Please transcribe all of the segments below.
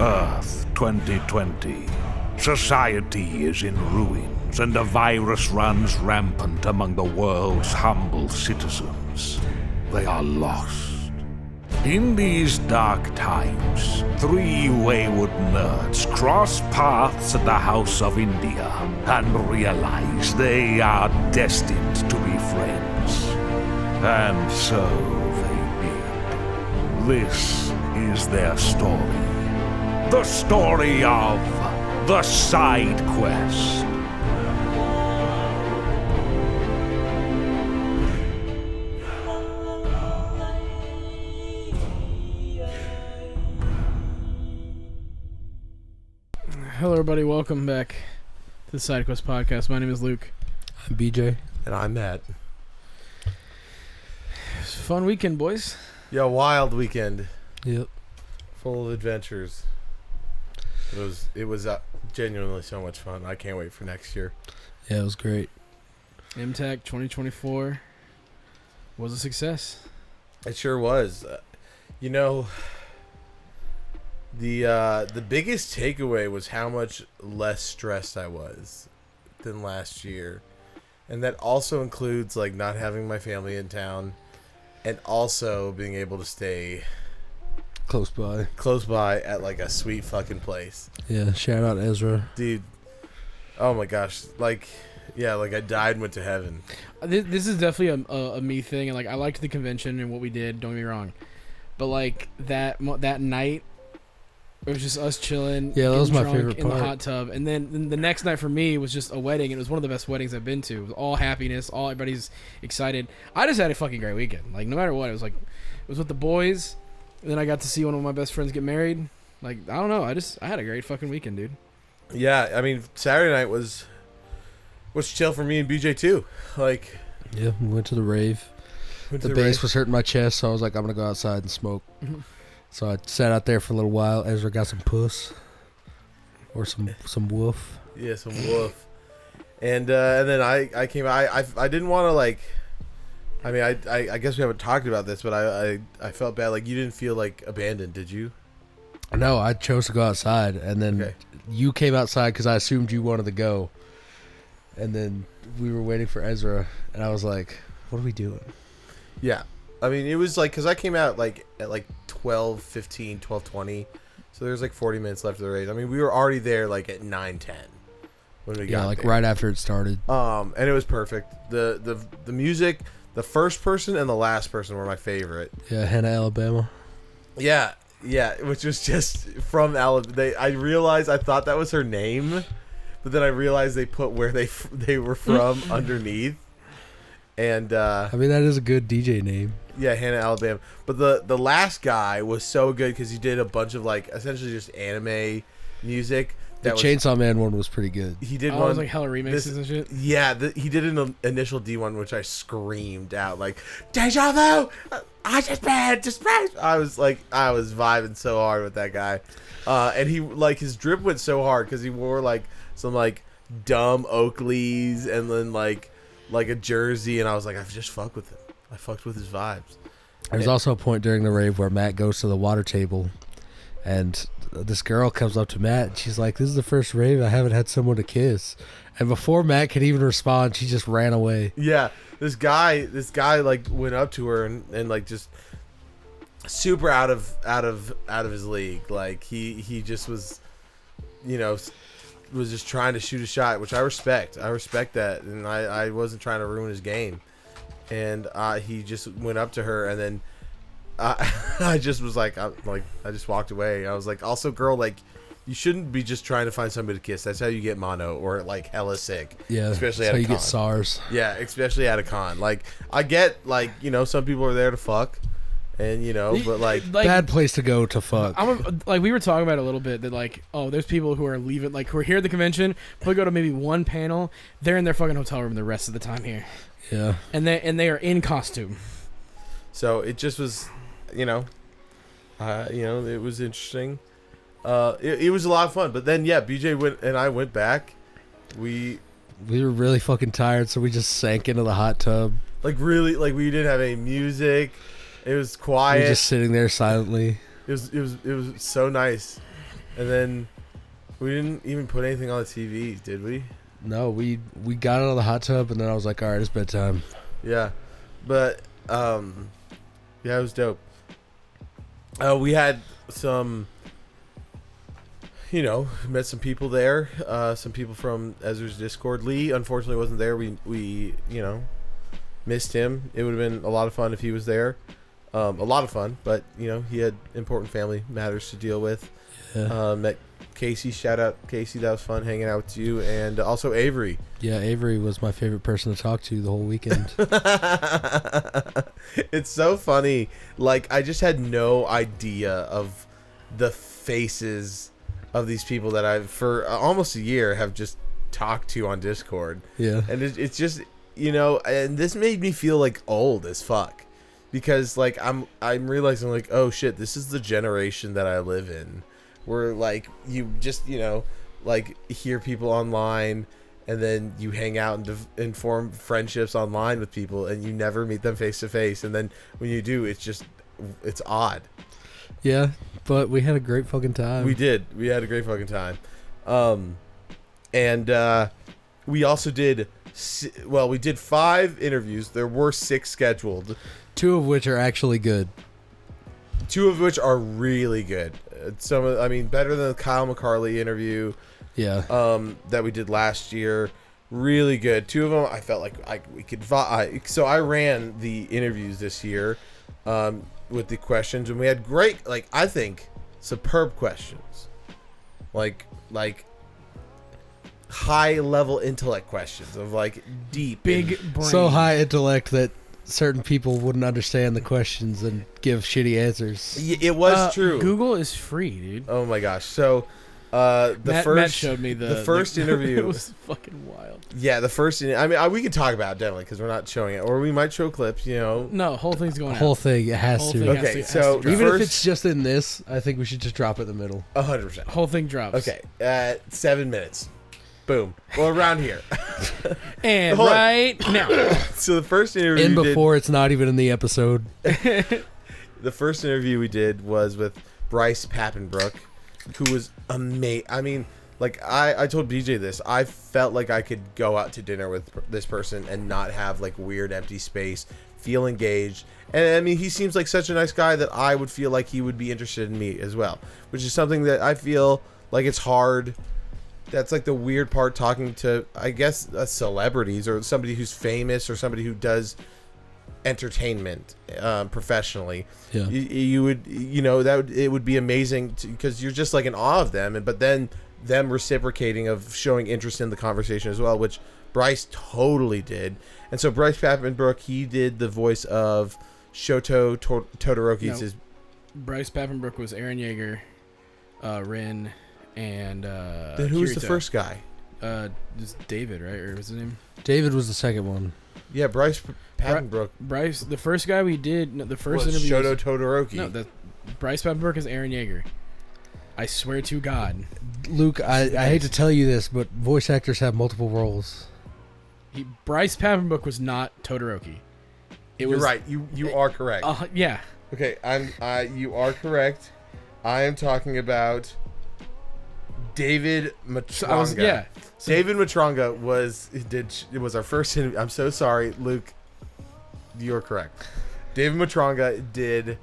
Perth 2020. Society is in ruins and a virus runs rampant among the world's humble citizens. They are lost. In these dark times, three wayward nerds cross paths at the House of India and realize they are destined to be friends. And so they did. This is their story. The story of the Side Quest. Hello, everybody. Welcome back to the Side Quest podcast. My name is Luke. I'm BJ. And I'm Matt. It's a fun weekend, boys. Yeah, wild weekend. Yep. Full of adventures. It was genuinely so much fun. I can't wait for next year. Yeah, it was great. MTAC 2024 was a success. It sure was. The biggest takeaway was how much less stressed I was than last year. And that also includes like not having my family in town and also being able to stay Close by at like a sweet fucking place. Yeah, shout out Ezra. Dude, oh my gosh. I died and went to heaven. This is definitely a me thing, and like I liked the convention and what we did. Don't get me wrong, but like that night, it was just us chilling. Yeah, that was my drunk favorite in part. the hot tub, and then the next night for me was just a wedding. It was one of the best weddings I've been to. It was all happiness, all everybody's excited. I just had a fucking great weekend. Like no matter what, it was with the boys. And then I got to see one of my best friends get married. Like, I don't know. I had a great fucking weekend, dude. Yeah, I mean, Saturday night was chill for me and BJ too. Like, Yeah, we went to the rave. The bass was hurting my chest, so I was like, I'm going to go outside and smoke. Mm-hmm. So I sat out there for a little while. Ezra got some puss. Or some woof. Yeah, some woof. And then I came out. I didn't want to, like... I mean, I guess we haven't talked about this, but I felt bad. Like, you didn't feel, like, abandoned, did you? No, I chose to go outside, and then you came outside because I assumed you wanted to go. And then we were waiting for Ezra, and I was like, what are we doing? Yeah. I mean, it was, like, because I came out, like, at, like, 12:15, 12:20. So there's, like, 40 minutes left of the race. I mean, we were already there, like, at 9:10 when we got like, there. right after it started. And it was perfect. The music... The first person and the last person were my favorite. Yeah, Hannah, Alabama. Yeah, which was just from Alabama. I realized I thought that was her name, but then I realized they put where they were from underneath. And I mean, that is a good DJ name. Yeah, Hannah, Alabama. But the last guy was so good because he did a bunch of like essentially just anime music. The Chainsaw Man one was pretty good. He did one. It was like hella remixes and shit. Yeah, he did an initial D one, which I screamed out like, "Deja vu! I just bad. I was vibing so hard with that guy, and he like his drip went so hard because he wore like some like dumb Oakleys and then like a jersey, and I was like, I just fuck with him. I fucked with his vibes. There's also a point during the rave where Matt goes to the water table, and this girl comes up to Matt and she's like, this is the first rave I haven't had someone to kiss. And before Matt could even respond, she just ran away. Yeah, this guy like went up to her and like just super out of his league. Like he just was, was just trying to shoot a shot, which I respect that, and I wasn't trying to ruin his game. And he just went up to her, and then I just was like, I just walked away. I was like, also, girl, like, you shouldn't be just trying to find somebody to kiss. That's how you get mono or like hella sick. Yeah, especially that's at how a you con. get SARS. Yeah, especially at a con. Like, I get like some people are there to fuck, and but like bad place to go to fuck. Like we were talking about it a little bit that like, oh, there's people who are leaving, like who are here at the convention, probably go to maybe one panel. They're in their fucking hotel room the rest of the time here. Yeah, and they are in costume. So it just was. It was interesting. It was a lot of fun. But then, yeah, BJ and I went back. We were really fucking tired, so we just sank into the hot tub. Like, really, like, we didn't have any music. It was quiet. We were just sitting there silently. It was so nice. And then we didn't even put anything on the TV, did we? No, we got out of the hot tub, and then I was like, all right, it's bedtime. Yeah. But, yeah, it was dope. We had some, met some people there. Some people from Ezra's Discord. Lee, unfortunately, wasn't there. We missed him. It would have been a lot of fun if he was there. A lot of fun, but, he had important family matters to deal with. Yeah. Met Casey. Shout out, Casey. That was fun hanging out with you. And also Avery. Yeah, Avery was my favorite person to talk to the whole weekend. It's so funny. Like, I just had no idea of the faces of these people that I've, for almost a year, have just talked to on Discord. Yeah. And it's just, and this made me feel, like, old as fuck. Because, like, I'm realizing, like, oh, shit, this is the generation that I live in. Where, like, you just, like, hear people online, and then you hang out and form friendships online with people, and you never meet them face to face. And then when you do, it's odd. Yeah, but we had a great fucking time. We did. We had a great fucking time. And we also did, we did 5 interviews. There were 6 scheduled. 2 of which are actually good. 2 of which are really good. Better than the Kyle McCarley interview. Yeah. That we did last year. Really good. 2 of them, I felt like we could. So I ran the interviews this year, with the questions, and we had great, I think, superb questions. Like high level intellect questions of deep, Big brain. So high intellect that certain people wouldn't understand the questions and give shitty answers. It was true. Google is free, dude. Oh my gosh. So Matt showed me the first interview. It was fucking wild. Yeah, the first. We can talk about it definitely because we're not showing it, or we might show clips. No, whole thing's going. Whole thing. It has Whole to. thing Okay, has so to Even first, if it's just in this, I think we should just drop it in the middle. 100%. whole thing drops. Okay, 7 minutes. Boom. Well, around here. And Hold on. right now. So the first interview In we before it's not even in the episode. the first interview we did was with Bryce Pappenbrook, who was amazing. I told BJ this. I felt like I could go out to dinner with this person and not have weird empty space, feel engaged. And he seems like such a nice guy that I would feel like he would be interested in me as well, which is something that I feel like it's hard. That's the weird part, talking to, I guess, celebrities or somebody who's famous or somebody who does entertainment professionally. Yeah. You would, it would be amazing because you're just in awe of them, but then them reciprocating of showing interest in the conversation as well, which Bryce totally did. And so Bryce Pappenbrook, he did the voice of Shoto Todoroki. No. Bryce Pappenbrook was Eren Yeager, Rin, and then who was the Kirito. first guy? Just David, right? Or what's his name? David was the second one. Yeah, Bryce Pappenbrook. Bryce, the first guy we did, the first was interview. Shoto Todoroki. No, Bryce Pappenbrook is Eren Yeager. I swear to God. Luke, I hate to tell you this, but voice actors have multiple roles. Bryce Pappenbrook was not Todoroki. You're right. You are correct. Yeah. Okay, you are correct. I am talking about David Matronga. David Matronga was our first interview. I'm so sorry, Luke. You're correct. David Matronga did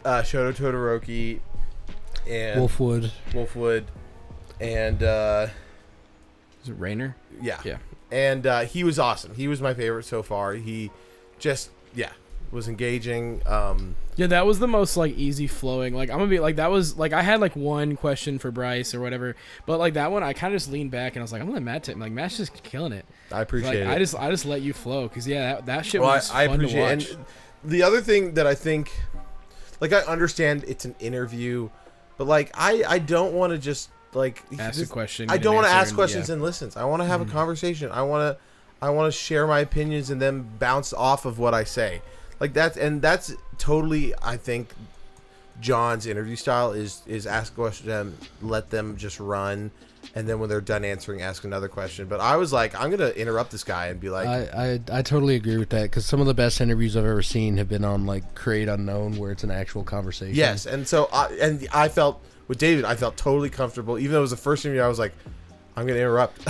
Shoto Todoroki and Wolfwood, and Is it Rainer? yeah. Yeah. And he was awesome. He was my favorite so far. He just was engaging. Yeah, that was the most easy flowing. I'm gonna be that was I had one question for Bryce or whatever, but that one I kind of just leaned back and I was like, I'm gonna let Matt take. Matt's just killing it. I appreciate it. I just let you flow because that shit was I fun appreciate to watch. it. And the other thing that I think, I understand it's an interview, but I don't want to just Ask a question. I get don't an want to answer, ask questions and listen. I want to have a conversation. I want to share my opinions and then bounce off of what I say. That's totally, I think, John's interview style is ask a question, let them just run, and then when they're done answering, ask another question. But I was like, I'm gonna interrupt this guy and be like, I totally agree with that because some of the best interviews I've ever seen have been on Create Unknown, where it's an actual conversation. yes, and so I felt With David, I felt totally comfortable. Even though it was the first interview, I was like, I'm going to interrupt.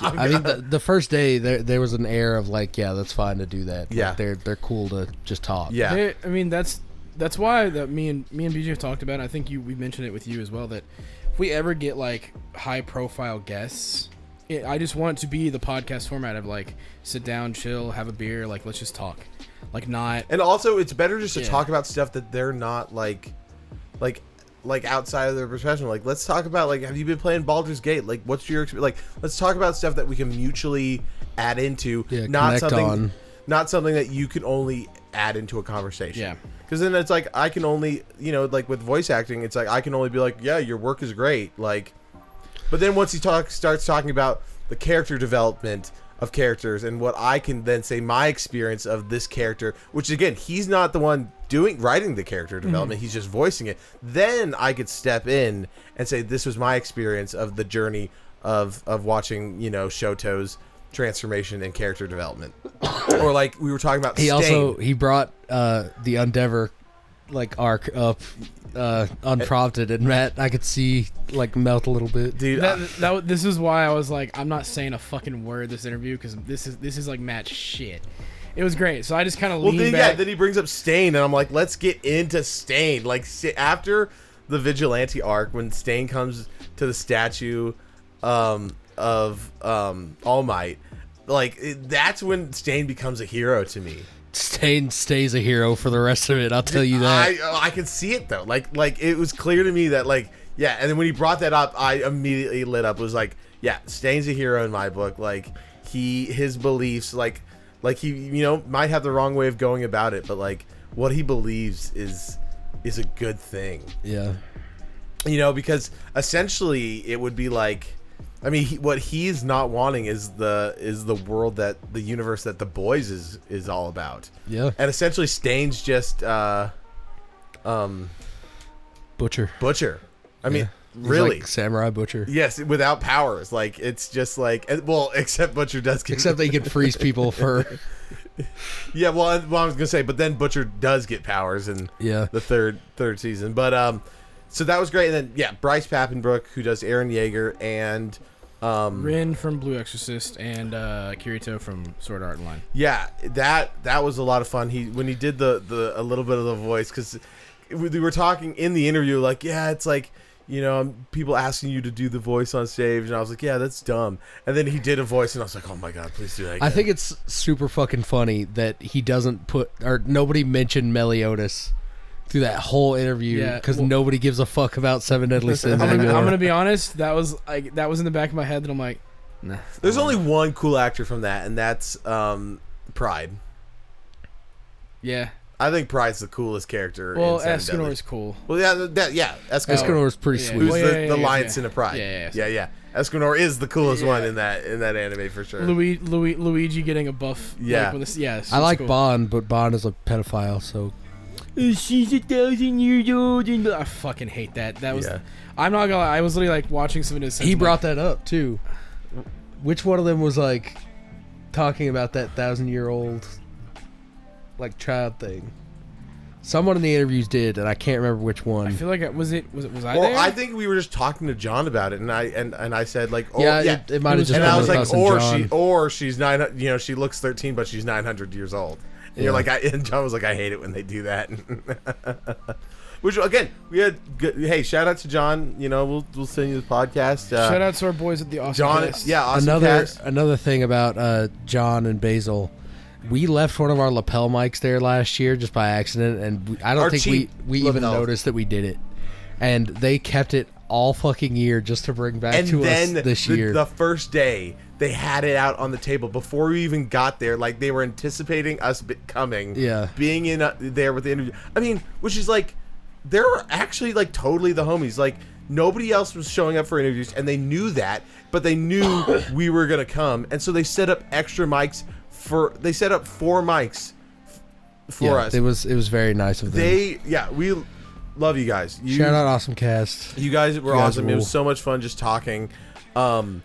I mean, the first day there was an air of like, yeah, that's fine to do that. Yeah. Like, they're cool to just talk. Yeah. I mean, that's why that me and BJ have talked about. I think we mentioned it with you as well, that if we ever get like high profile guests, I just want it to be the podcast format of like sit down, chill, have a beer, like let's just talk, like not. And also, it's better just to talk about stuff that they're not like outside of their profession. Like, let's talk about like, have you been playing Baldur's Gate? Like, what's your experience? Like, let's talk about stuff that we can mutually add into. Yeah, not connect on. Not something that you can only add into a conversation. Yeah. Because then it's like, I can only, like with voice acting, it's like I can only be like, yeah, your work is great. Like, but then once he starts talking about the character development of characters and what I can then say my experience of this character, which again, he's not the one writing the character development, he's just voicing it. Then I could step in and say, this was my experience of the journey of watching, Shoto's transformation and character development. Or like we were talking about Stain. He brought the Endeavor like arc up unprompted, and Matt, I could see like melt a little bit. Dude, This is why I was like, I'm not saying a fucking word this interview, because this is like Matt's shit. It was great. So I just kind of leaned back. Yeah, then he brings up Stain, and I'm like, let's get into Stain. Like, after the Vigilante arc, when Stain comes to the statue of All Might, like, that's when Stain becomes a hero to me. Stain stays a hero for the rest of it, I'll tell you that. I can see it, though. Like it was clear to me that, like, yeah, and then when he brought that up, I immediately lit up. It was like, yeah, Stain's a hero in my book. Like, his beliefs, like he, might have the wrong way of going about it, but, like, what he believes is a good thing. Yeah. Because essentially it would be like, I mean, what he's not wanting is the world that the universe that The Boys is all about. Yeah. And essentially Stain's just Butcher. I mean, He's really, like Samurai Butcher. yes, without powers. Like, it's just like, well, except Butcher does get, Except that he can freeze people for. yeah. Well, I was gonna say, but then Butcher does get powers in the third season. But so that was great. And then Bryce Papenbrook, who does Eren Yeager, and Rin from Blue Exorcist, and Kirito from Sword Art Online. Yeah, that was a lot of fun. When he did the a little bit of the voice, because we were talking in the interview, like, yeah, it's like, people asking you to do the voice on stage, and I was like, yeah, that's dumb. And then he did a voice, and I was like, oh my god, please do that again. I think it's super fucking funny that he doesn't nobody mentioned Meliodas through that whole interview, because nobody gives a fuck about Seven Deadly Sins anymore. I'm gonna be honest. That was in the back of my head that I'm like, nah. There's only one cool actor from that, and that's Pride. Yeah. I think Pride's the coolest character. Well, in Seven Deadly. Escanor's cool. Well, Escanor's pretty sweet. Who's Well, the lion sin of Pride? Yeah. Escanor is the coolest one in that anime for sure. Luigi getting a buff. Yeah. I like cool. Bond, but Bond is a pedophile, so. She's 1,000 years old, and I fucking hate that. That was. Yeah. I'm not gonna lie. I was literally like watching some of his. He brought that up too. Which one of them was like talking about that 1,000-year-old like child thing? Someone in the interviews did, and I can't remember which one. I feel like was I well, there? I think we were just talking to John about it, and I said like, oh yeah, it might have just. And been I was with like, us and John. or she's 900. She looks 13, but she's 900 years old. And you're like, and John was like, I hate it when they do that. Which again, we had good. Hey, shout out to John. We'll send you the podcast. Shout out to our boys at the Awesome John. Cast. Yeah, Awesome Cast. Another thing about John and Basil. We left one of our lapel mics there last year just by accident, and I don't think we even noticed that we did it. And they kept it all fucking year just to bring back to us this year. The first day, they had it out on the table before we even got there. Like, they were anticipating us coming, being in there with the interview. I mean, which is like, they're actually like totally the homies. Like, nobody else was showing up for interviews, and they knew that, but they knew we were gonna come, and so they set up extra mics. They set up 4 mics for us. It was very nice of them. We love you guys. Shout out Awesome Cast. You guys were awesome. It was so much fun just talking. And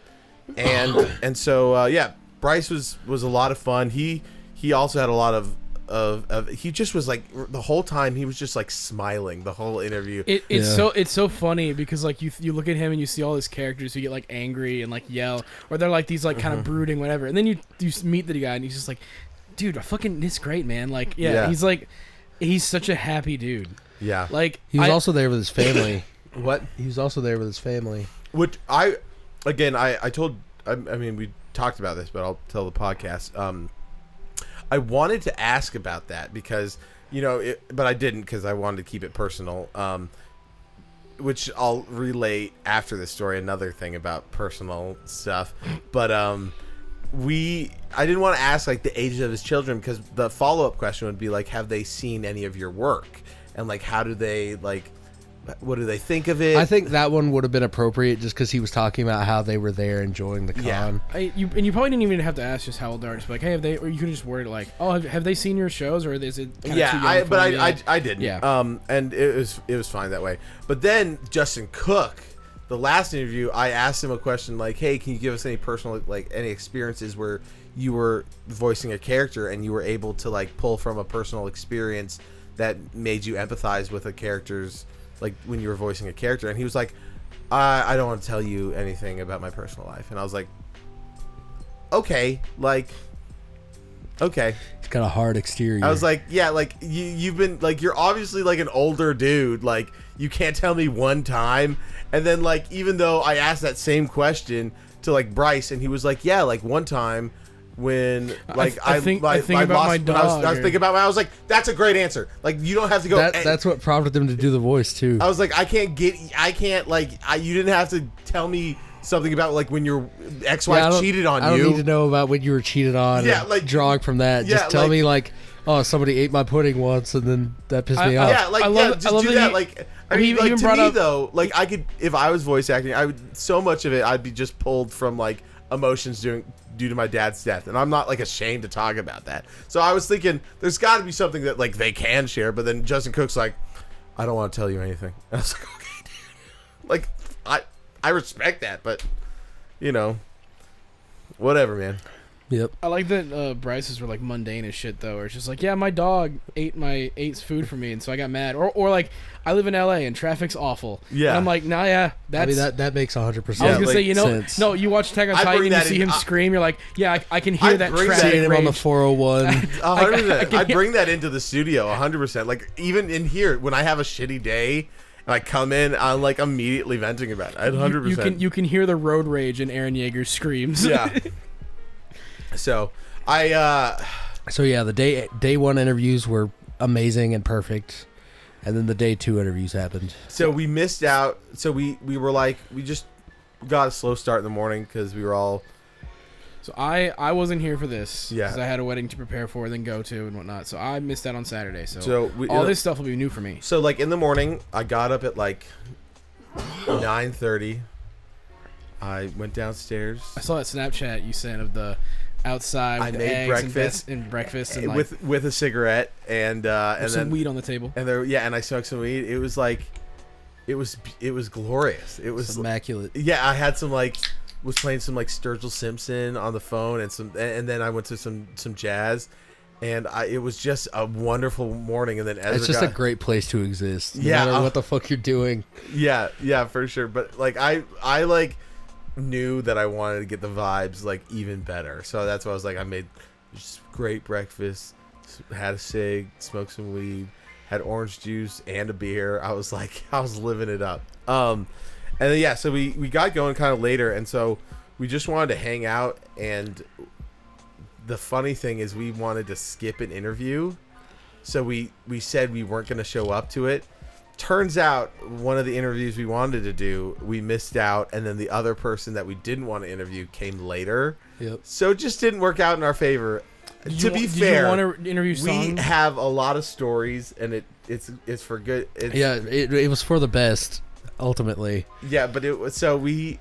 so Bryce was a lot of fun. He also had a lot of of he just was like the whole time he was just like smiling the whole interview. It's so funny because like you look at him and you see all his characters who get like angry and like yell, or they're like these like kind of brooding whatever, and then you meet the guy and he's just like, dude, it's great, man. Like he's such a happy dude. Yeah, like he was also there with his family. What? He was also there with his family. Which I told. I mean, we talked about this, but I'll tell the podcast. I wanted to ask about that because, but I didn't because I wanted to keep it personal. Which I'll relay after the story. Another thing about personal stuff, but I didn't want to ask like the ages of his children because the follow-up question would be like, have they seen any of your work, and like how do they like. What do they think of it? I think that one would have been appropriate just because he was talking about how they were there enjoying the con. Yeah. You probably didn't even have to ask just how old they are. Just be like, hey, have they? Or you could just word it like, oh, have they seen your shows, or is it? Yeah, I didn't. Yeah. And it was fine that way. But then Justin Cook, the last interview, I asked him a question like, hey, can you give us any personal like any experiences where you were voicing a character and you were able to like pull from a personal experience that made you empathize with a character's. Like when you were voicing a character, and he was like, I don't want to tell you anything about my personal life. And I was like, okay. He's got a hard exterior. I was like, yeah, like you've been like, you're obviously like an older dude. Like you can't tell me one time. And then like, even though I asked that same question to like Bryce, and he was like, yeah, like one time when like I think about my dog. I was thinking about I was like, that's a great answer. Like you don't have to go. That's what prompted them to do the voice too. I was like, you didn't have to tell me something about like when your ex-wife cheated on you. I don't need to know about when you were cheated on. Yeah, like drawing from that. Just tell me like, oh, somebody ate my pudding once, and then that pissed me off. Yeah, like just do that. Like I mean, like to me though, like I could if I was voice acting, I would so much of it I'd be just pulled from like emotions due to my dad's death, and I'm not like ashamed to talk about that. So I was thinking there's got to be something that like they can share, but then Justin Cook's like, I don't want to tell you anything. And I was like, okay, dude. Like I respect that, but whatever, man. Yep. I like that Bryce's were like mundane as shit though, or it's just like, yeah, my dog ate food for me, and so I got mad, or like I live in LA and traffic's awful. Yeah, and I'm like, nah, yeah, that's that makes 100%. I was gonna say, sense. No, you watch Attack on Titan, and you see him scream, you're like, yeah, I can hear that traffic rage. On the 401. 100%. I bring that into the studio 100%. Like even in here, when I have a shitty day. And I come in, I'm like immediately venting about it. 100%. You can hear the road rage in Aaron Yeager's screams. Yeah. So the day one interviews were amazing and perfect, and then the day two interviews happened. So we missed out. So we were like, we just got a slow start in the morning because we were all. So I wasn't here for this because Yeah. I had a wedding to prepare for, then go to and whatnot. So I missed out on Saturday. So all this stuff will be new for me. So like in the morning, I got up at like 9:30. I went downstairs. I saw that Snapchat you sent of the outside with I the made eggs and breakfast and like, with a cigarette and some then weed on the table. And and I smoked some weed. It was like, it was glorious. It was immaculate. Yeah, I had some like. Was playing some like Sturgill Simpson on the phone and then I went to some jazz, and it was just a wonderful morning. And then Ezra it's just a great place to exist. No yeah, matter what the fuck you're doing. Yeah, for sure. But like I like knew that I wanted to get the vibes like even better, so that's why I was like I made just great breakfast, had a cig, smoked some weed, had orange juice and a beer. I was living it up. And then, so we got going kind of later, and so we just wanted to hang out. And the funny thing is, we wanted to skip an interview, so we said we weren't going to show up to it. Turns out, one of the interviews we wanted to do, we missed out, and then the other person that we didn't want to interview came later. Yep. So it just didn't work out in our favor. To be did fair, you want to interview we have a lot of stories, and it's for good. It was for the best. Ultimately, yeah, but it was so we'll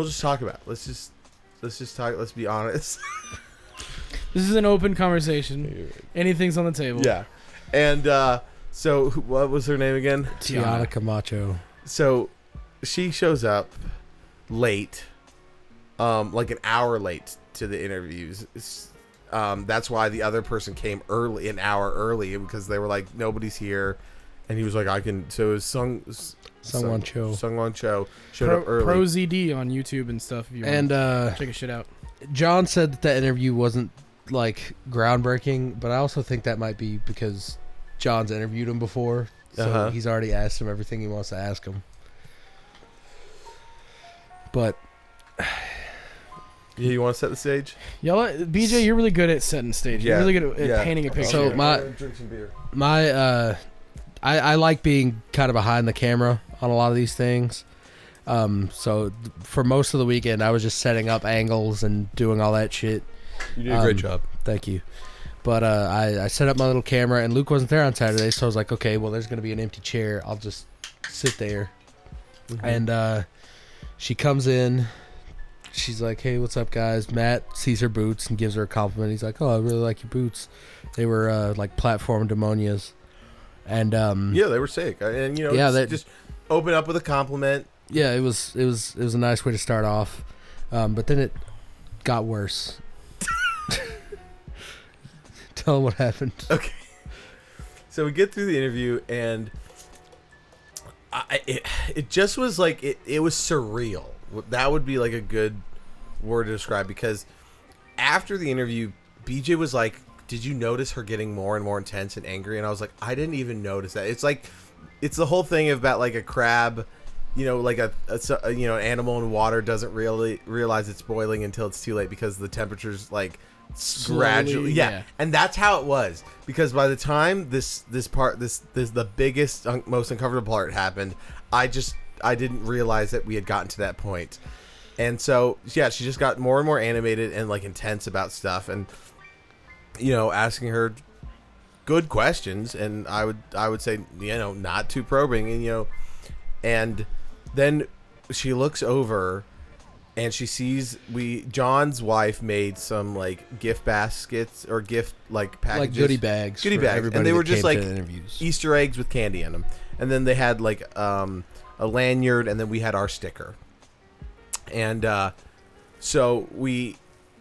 just talk about it. Let's just talk. Let's be honest. This is an open conversation. Anything's on the table. Yeah, and so what was her name again? Tiana Camacho. So she shows up late, like an hour late to the interviews. that's why the other person came early, an hour early, because they were like, nobody's here, and he was like, I can. So it was Sungwon Cho showed up early. Pro ZD on YouTube and stuff. If you want to check his shit out. John said that interview wasn't like groundbreaking, but I also think that might be because John's interviewed him before, so he's already asked him everything he wants to ask him. But yeah, you want to set the stage? BJ, you're really good at setting the stage. You're really good at painting a picture. So drink some beer. I like being kind of behind the camera on a lot of these things. So for most of the weekend, I was just setting up angles and doing all that shit. You did a great job. Thank you. But I set up my little camera, and Luke wasn't there on Saturday, so I was like, okay, well, there's going to be an empty chair. I'll just sit there. Mm-hmm. And she comes in. She's like, hey, what's up, guys? Matt sees her boots and gives her a compliment. He's like, oh, I really like your boots. They were like platform demonias. And yeah, they were sick. And just open up with a compliment. Yeah, it was a nice way to start off. But then it got worse. Tell them what happened. Okay. So we get through the interview, and it just was like it was surreal. That would be like a good word to describe, because after the interview, BJ was like, did you notice her getting more and more intense and angry? And I was like, I didn't even notice that. It's like, it's the whole thing about like a crab, like an animal in water doesn't really realize it's boiling until it's too late, because the temperature's like gradually, yeah. And that's how it was, because by the time this the biggest, most uncomfortable part happened, I didn't realize that we had gotten to that point. And so, yeah, she just got more and more animated and like intense about stuff, and asking her good questions, and I would say, not too probing, and and then she looks over and she sees John's wife made some like gift baskets or gift like packages, like goodie bags, and they were just like Easter eggs with candy in them, and then they had like a lanyard, and then we had our sticker, and so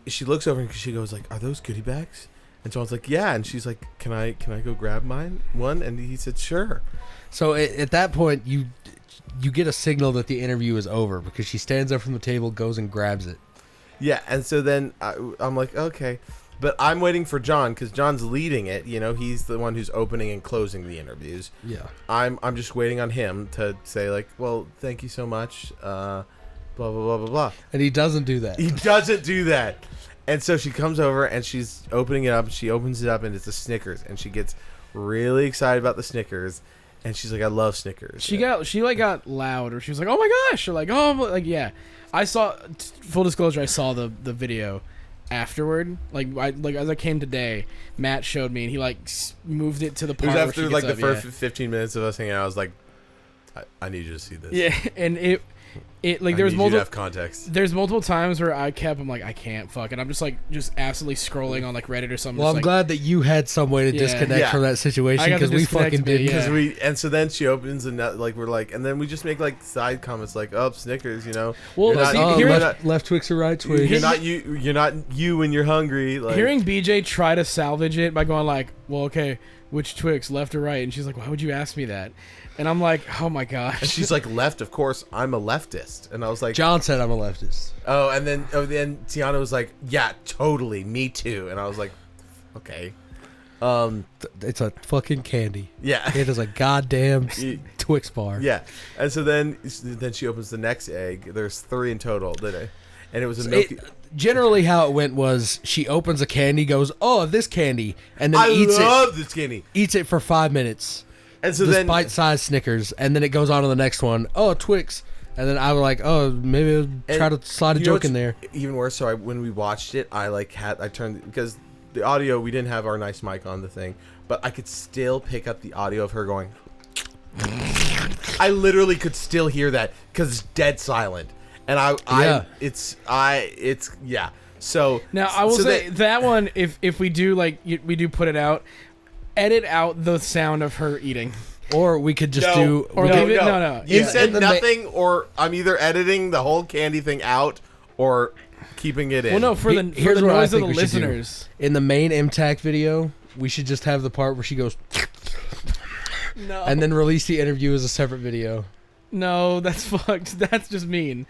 she looks over and she goes like, are those goodie bags? And John's like, yeah. And she's like, can I go grab one? And he said, sure. So at that point, you get a signal that the interview is over, because she stands up from the table, goes and grabs it. Yeah. And so then I'm like, okay. But I'm waiting for John, because John's leading it. He's the one who's opening and closing the interviews. Yeah. I'm just waiting on him to say like, well, thank you so much. Blah, blah, blah, blah, blah. And he doesn't do that. He doesn't do that. And so she comes over and she's opening it up. She opens it up and it's a Snickers, and she gets really excited about the Snickers, and she's like, "I love Snickers." She got loud, or she was like, "Oh my gosh!" Or like, "Oh," like yeah. I saw, full disclosure, I saw the video afterward. Like as I came today, Matt showed me, and he like moved it to the part. It was after like the first 15 minutes of us hanging out. I was like, I need you to see this. Yeah, and it like there was multiple have context. There's multiple times where I'm like, I can't fuck, and I'm just absolutely scrolling on like Reddit or something. Well, I'm glad that you had some way to disconnect from that situation, because we fucking did. And so then she opens and like we're like, and then we just make like side comments like, oh, Snickers, Well, left Twix or right Twix. You're not you when you're hungry. Like, hearing BJ try to salvage it by going like, well, okay, which Twix, left or right? And she's like, why would you ask me that? And I'm like, oh my gosh. And she's like, left, of course, I'm a leftist. And I was like, John said I'm a leftist. Oh, and then Tiana was like, yeah, totally, me too. And I was like, okay. It's a fucking candy. Yeah. It is a goddamn Twix bar. Yeah. And so then she opens the next egg. There's 3 in total, didn't it? And it was a milky. Generally, how it went was she opens a candy, goes, "Oh, this candy," and then I love this candy. Eats it for 5 minutes. And so this then bite-sized Snickers, and then it goes on to the next one. Oh, Twix, and then I was like, "Oh, maybe I'll try to slide a joke in there." Even worse. So when we watched it, I turned, because the audio, we didn't have our nice mic on the thing, but I could still pick up the audio of her going. I literally could still hear that because it's dead silent. And So now I will say that one, if we do we do put it out, edit out the sound of her eating, or we could just leave it. No. You said nothing, or I'm either editing the whole candy thing out, or keeping it in. Well, no, for the Here's what I noise of think the we should do. listeners. In the main MTAC video, we should just have the part where she goes, No, and then release the interview as a separate video. no, that's fucked. That's just mean.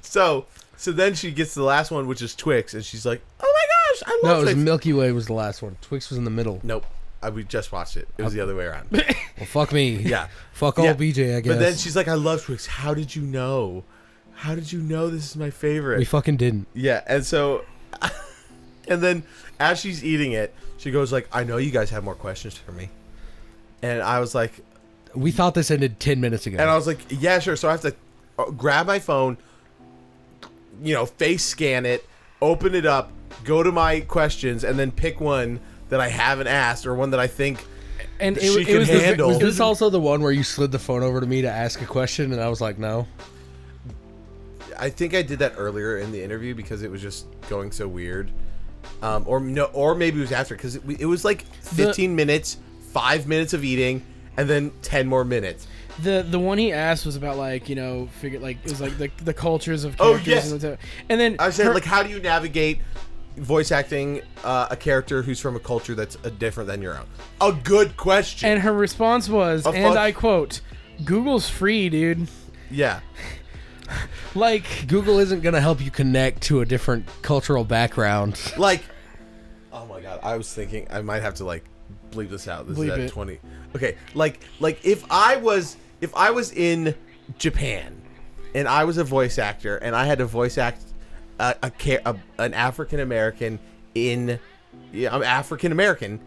So then she gets the last one, which is Twix, and she's like, "Oh my gosh, I No, love it was Twix." Milky Way was the last one. Twix was in the middle. Nope, we just watched it. It was the other way around. Well, fuck me. Yeah, Fuck all Yeah. BJ, I guess. but then she's like, "I love Twix. How did you know? How did you know this is my favorite?" we fucking didn't. Yeah, and so, and then as she's eating it, she goes like, "I know you guys have more questions for me," and I was like, We thought this ended 10 minutes ago. and I was like, "Yeah, sure." So I have to grab my phone, face scan it, open it up, go to my questions, and then pick one that I haven't asked or one that I think And she it can was handle. Was this also the one where you slid the phone over to me to ask a question, and I was like, no? I think I did that earlier in the interview because it was just going so weird. Or maybe it was after because it was like 15 minutes, 5 minutes of eating, and then 10 more minutes. The one he asked was about it was like the cultures of Oh, characters. yes. And then I said like, how do you navigate voice acting a character who's from a culture that's different than your own? A good question. and her response was, fuck. and I quote, "Google's free, dude." Yeah. Like, Google isn't going to help you connect to a different cultural background. Like, oh my god, I was thinking I might have to like bleep this out. This Bleep is at it. 20. Okay, like if I was in Japan and I was a voice actor and I had to voice act an African American I'm African American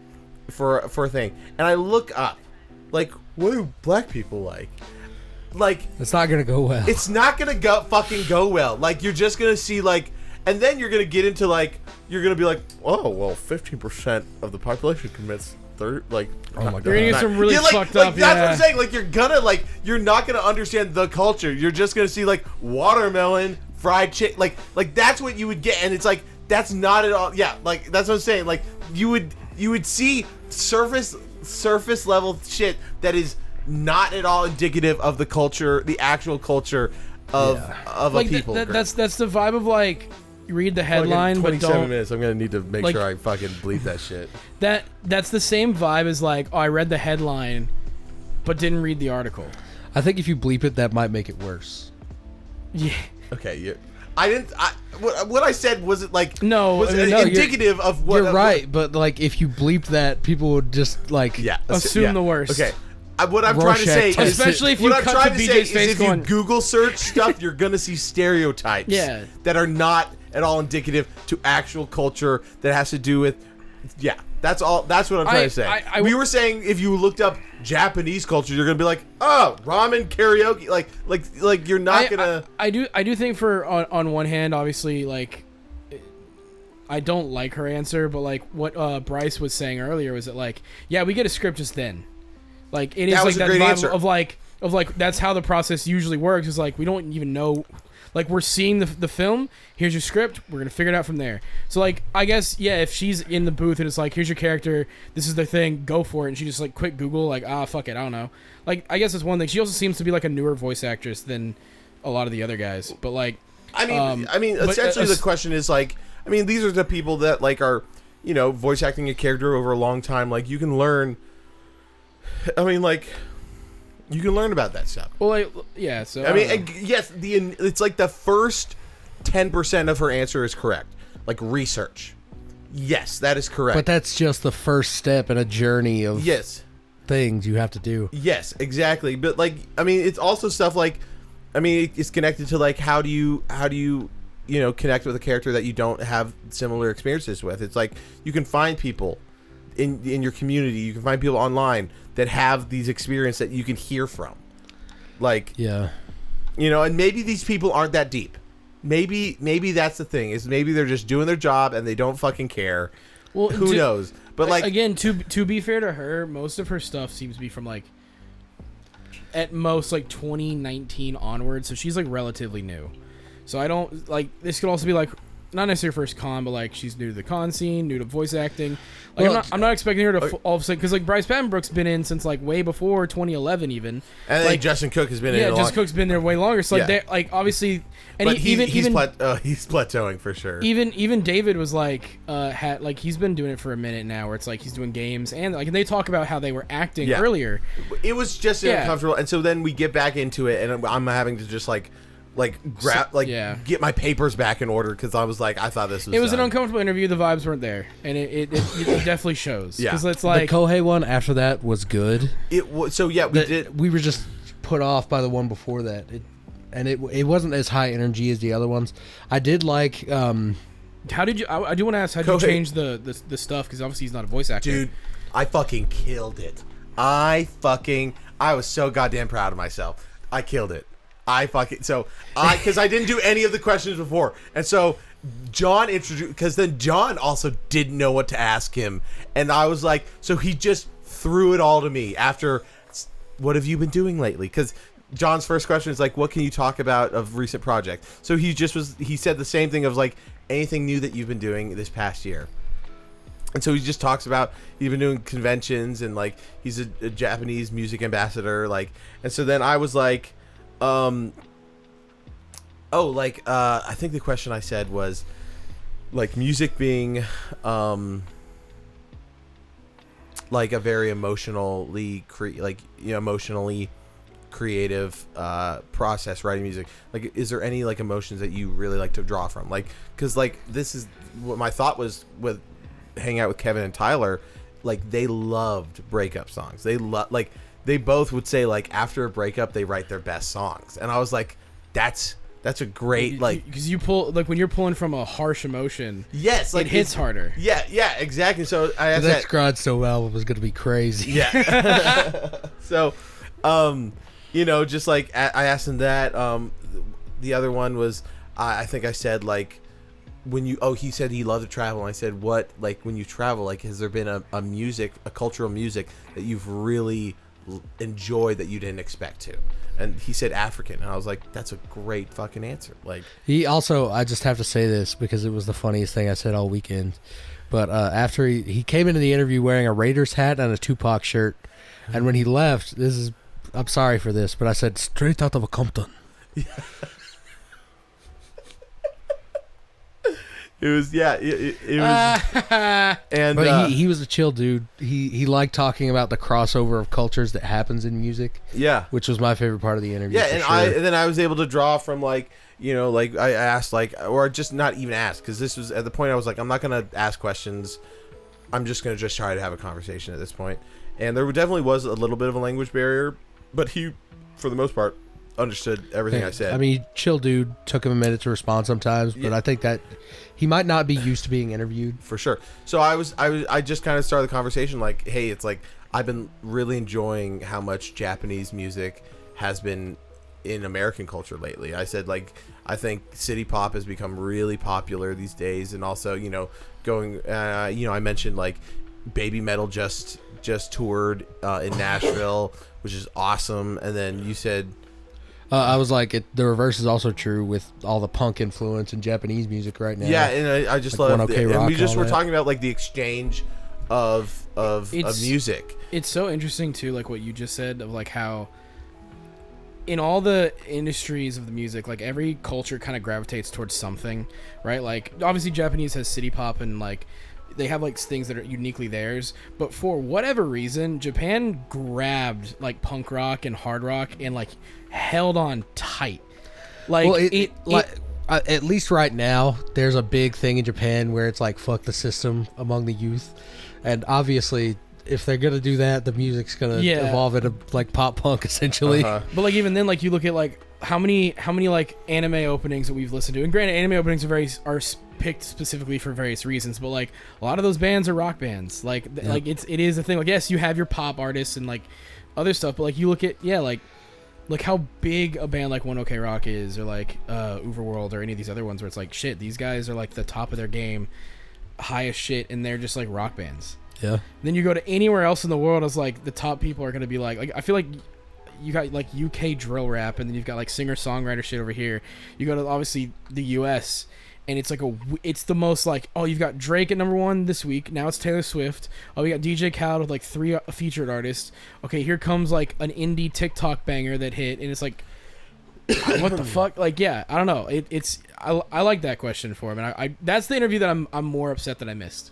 for a thing, and I look up like, what do black people like? Like, It's not going to go well. it's not gonna fucking go well. Like, you're just gonna see like, and then you're gonna get into like, you're gonna be like, oh well, 15% of the population commits Oh my God. you're gonna get some really like, fucked like, up. that's Yeah. what I'm saying. Like, you're not gonna understand the culture. You're just gonna see like watermelon, fried chicken, like that's what you would get, and it's like that's not at all. Yeah, like that's what I'm saying. Like you would see surface level shit that is not at all indicative of the culture, the actual culture of a Like people. that's the vibe of like, you read the headline but 27 don't. minutes. I'm gonna need to make like- sure I fucking bleep that shit. That's the same vibe as like, oh, I read the headline, but didn't read the article. I think if you bleep it, that might make it worse. Yeah. Okay, what I said wasn't like No, was I mean, no, you're- indicative of what You're right, but like if you bleeped that, people would just like Yeah, Assume the worst. Okay, what I'm trying to Rorschach say, test is, Especially if you what I'm cut trying to to say BJ's is face if going- you Google search stuff, you're gonna see stereotypes. Yeah. that are not at all indicative to actual culture that has to do with. Yeah, that's all. That's what I'm trying to say. We were saying if you looked up Japanese culture, you're gonna be like, oh, ramen karaoke, like you're not gonna. I do think for on one hand, obviously, like, I don't like her answer, but like what Bryce was saying earlier was that like, yeah, we get a script just then. Like it is That like was a that great vibe answer. of like that's how the process usually works. Is like we don't even know. Like we're seeing the film. Here's your script. We're gonna figure it out from there. So like I guess yeah, if she's in the booth and it's like here's your character, this is the thing, go for it, and she just like quick Google like fuck it, I don't know. Like I guess that's one thing. She also seems to be like a newer voice actress than a lot of the other guys. But like I mean, but, essentially the question is like, I mean, these are the people that like are, voice acting a character over a long time. Like you can learn. I mean, like. You can learn about that stuff. well like yeah. So I mean, yes, it's like the first 10% of her answer is correct. Like research. Yes, that is correct. But that's just the first step in a journey of yes. things you have to do. Yes, exactly. But like, I mean, it's also stuff like, I mean, it's connected to like how do you connect with a character that you don't have similar experiences with. It's like you can find people in your community, you can find people online that have these experiences that you can hear from. Like, Yeah. And maybe these people aren't that deep. Maybe that's the thing, is maybe they're just doing their job and they don't fucking care. well, Who knows? But like, again, to be fair to her, most of her stuff seems to be from like at most like 2019 onward. So she's like relatively new. So I don't like this could also be like not necessarily first con, but like she's new to the con scene, new to voice acting. Like Well, I'm not expecting her to all of a sudden, because like Bryce Papenbrook's been in since like way before 2011 even. And like Justin Cook has been yeah, in. Justin Cook's been there way longer. So like Yeah. they like obviously, and But he's even plateauing for sure. even David was like had like he's been doing it for a minute now, where it's like he's doing games and like and they talk about how they were acting Yeah. earlier. It was just Yeah. uncomfortable, and so then we get back into it, and I'm having to just like grab yeah. get my papers back in order because I was like I thought this was. It was an done. uncomfortable interview. The vibes weren't there, and it definitely shows. Yeah. Because it's like the Kohei one after that was good. It was so yeah we That- did. We were just put off by the one before that. It wasn't as high energy as the other ones. I did like. how did you? I do want to ask, how did you Kohei. change the stuff? Because obviously he's not a voice actor. Dude, I fucking killed it. I was so goddamn proud of myself. I killed it. Because I didn't do any of the questions before. And so John introduced, because then John also didn't know what to ask him. And I was like, so he just threw it all to me after, what have you been doing lately? Because John's first question is like, what can you talk about of recent project? So he said the same thing of like, anything new that you've been doing this past year. And so he just talks about he's been doing conventions and like he's a Japanese music ambassador, like. And so then I was like, I think the question I said was like music being like a very emotionally creative process, writing music. Like, is there any like emotions that you really like to draw from? Like, because like this is what my thought was with hanging out with Kevin and Tyler. Like, they loved breakup songs. They both would say like after a breakup they write their best songs, and I was like, that's a great like, because you pull like when you're pulling from a harsh emotion. yes, like it hits harder. Yeah, exactly. So I asked The that. next Grindstone album was going to be crazy. Yeah. So, just like I asked him that. The other one was I think I said like he said he loved to travel, and I said, what, like when you travel, like has there been a cultural music that you've really enjoyed that you didn't expect to? And he said African, and I was like, that's a great fucking answer. Like, He also, I just have to say this because it was the funniest thing I said all weekend. But after he came into the interview wearing a Raiders hat and a Tupac shirt, and when he left, I'm sorry for this, but I said straight out of a Compton. it was it was, and But he was a chill dude. He liked talking about the crossover of cultures that happens in music, yeah. which was my favorite part of the interview. Yeah, for and sure. then I was able to draw from like I asked like, or just not even ask, because this was at the point I was like, I'm not gonna ask questions, I'm just gonna just try to have a conversation at this point. And there definitely was a little bit of a language barrier, but he, for the most part, understood everything I said. I mean, chill dude. Took him a minute to respond sometimes, but Yeah. I think that he might not be used to being interviewed. For sure. So I just kind of started the conversation like, hey, it's like I've been really enjoying how much Japanese music has been in American culture lately. I said like, I think city pop has become really popular these days, and also going I mentioned like Baby Metal just toured in Nashville, which is awesome. And then you said I was like, the reverse is also true with all the punk influence in Japanese music right now. yeah, and I just Like love One it. OK And Rock we just and were all talking about like the exchange of music. It's so interesting too, like what you just said of like how in all the industries of the music, like every culture kind of gravitates towards something, right? Like obviously Japanese has city pop and like they have like things that are uniquely theirs, but for whatever reason Japan grabbed like punk rock and hard rock and like held on tight. Like well, at least right now, there's a big thing in Japan where it's like fuck the system among the youth, and obviously, if they're gonna do that, the music's gonna evolve into like pop punk essentially. Uh-huh. But like even then, like you look at like how many like anime openings that we've listened to, and granted, anime openings are picked specifically for various reasons, but like a lot of those bands are rock bands. Like like it is a thing. Like yes, you have your pop artists and like other stuff, but like you look at like how big a band like One OK Rock is, or like Overworld, or any of these other ones where it's like shit, these guys are like the top of their game, highest shit, and they're just like rock bands. Yeah. And then you go to anywhere else in the world, it's like the top people are gonna be like I feel like you got like UK drill rap, and then you've got like singer songwriter shit over here. You go to obviously the US, and it's like it's the most like, oh, you've got Drake at number 1 this week. Now it's Taylor Swift. Oh, we got DJ Khaled with like 3 featured artists. Okay, here comes like an indie TikTok banger that hit, and it's like, what the fuck? Like, yeah, I don't know. I like that question for him, and I that's the interview that I'm more upset that I missed.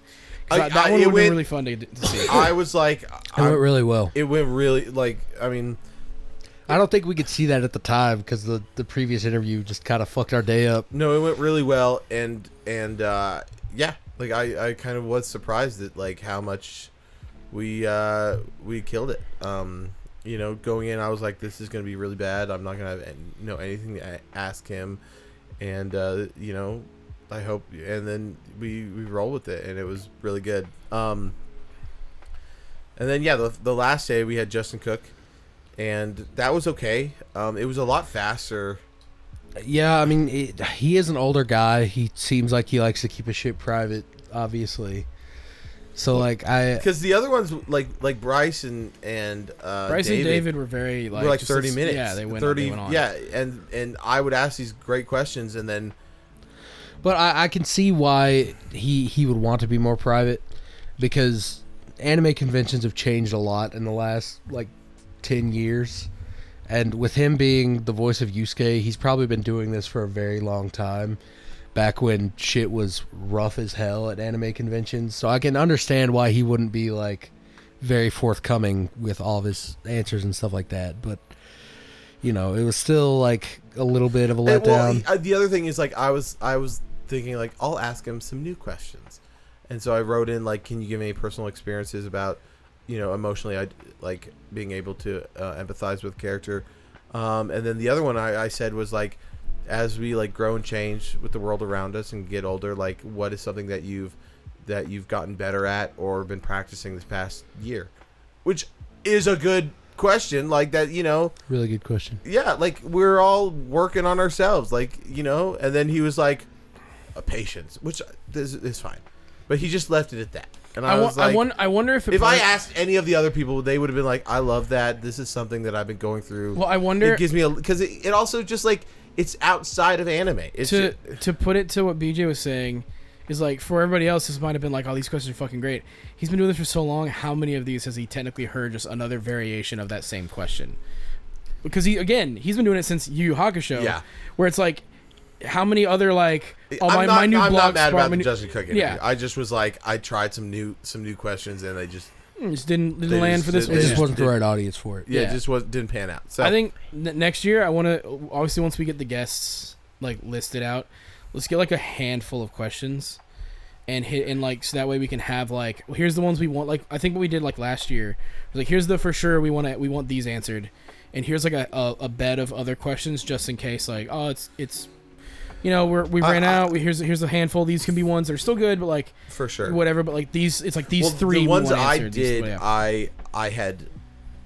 That one would have been really fun to see. I was like, It went really well. It went really like, I mean, I don't think we could see that at the time because the previous interview just kind of fucked our day up. no, it went really well, and yeah, like I kind of was surprised at like how much we killed it. You know, going in, I was like, this is gonna be really bad. I'm not gonna have anything to ask him, and you know, I hope. And then we roll with it, and it was really good. And then yeah, the last day we had Justin Cook. And that was okay. It was a lot faster. Yeah, I mean, he is an older guy. He seems like he likes to keep his shit private, obviously. So like because the other ones like Bryce and Bryce and David were very like, were like 30 minutes. Yeah, they went 30. on. Yeah, and I would ask these great questions, and then. But I can see why he would want to be more private, because anime conventions have changed a lot in the last like 10 years, and with him being the voice of Yusuke, he's probably been doing this for a very long time, back when shit was rough as hell at anime conventions. So I can understand why he wouldn't be like very forthcoming with all of his answers and stuff like that. But you know, it was still like a little bit of a letdown. Well, the other thing is like I was thinking like I'll ask him some new questions, and so I wrote in like, can you give me any personal experiences about, you know, emotionally, I like being able to empathize with character. And then the other one I said was like, as we like grow and change with the world around us and get older, like what is something that you've gotten better at or been practicing this past year, which is a good question. Like that, you know, Really good question. yeah, like we're all working on ourselves, like, you know. And then he was like, patience, which is fine, but he just left it at that. And I was like, I wonder if I asked any of the other people, they would have been like, I love that. This is something that I've been going through. Well, I wonder, it gives me because it also just like, it's outside of anime. It's to put it to what BJ was saying is like, for everybody else, this might have been like, oh, these questions are fucking great. He's been doing this for so long. How many of these has he technically heard just another variation of that same question? Because he's been doing it since Yu Yu Hakusho. Yeah. Where it's like, how many other like, oh, I'm new not blog mad spot, about the Justin Cook interview. Yeah. I just was like, I tried some new questions and they just didn't They land just- for this they It one. just just wasn't the right audience for it. yeah, Yeah. it just didn't pan out. So I think next year I want to, obviously once we get the guests like listed out, let's get like a handful of questions and hit, and like, so that way we can have like, well, here's the ones we want. Like I think what we did like last year, like here's the for sure we want these answered, and here's like a bed of other questions just in case, like, oh, it's you know, we ran out. Here's a handful. These can be ones that are still good, but like for sure, whatever. But like these, it's like these well, three. The ones we want I answered, did, yeah. I had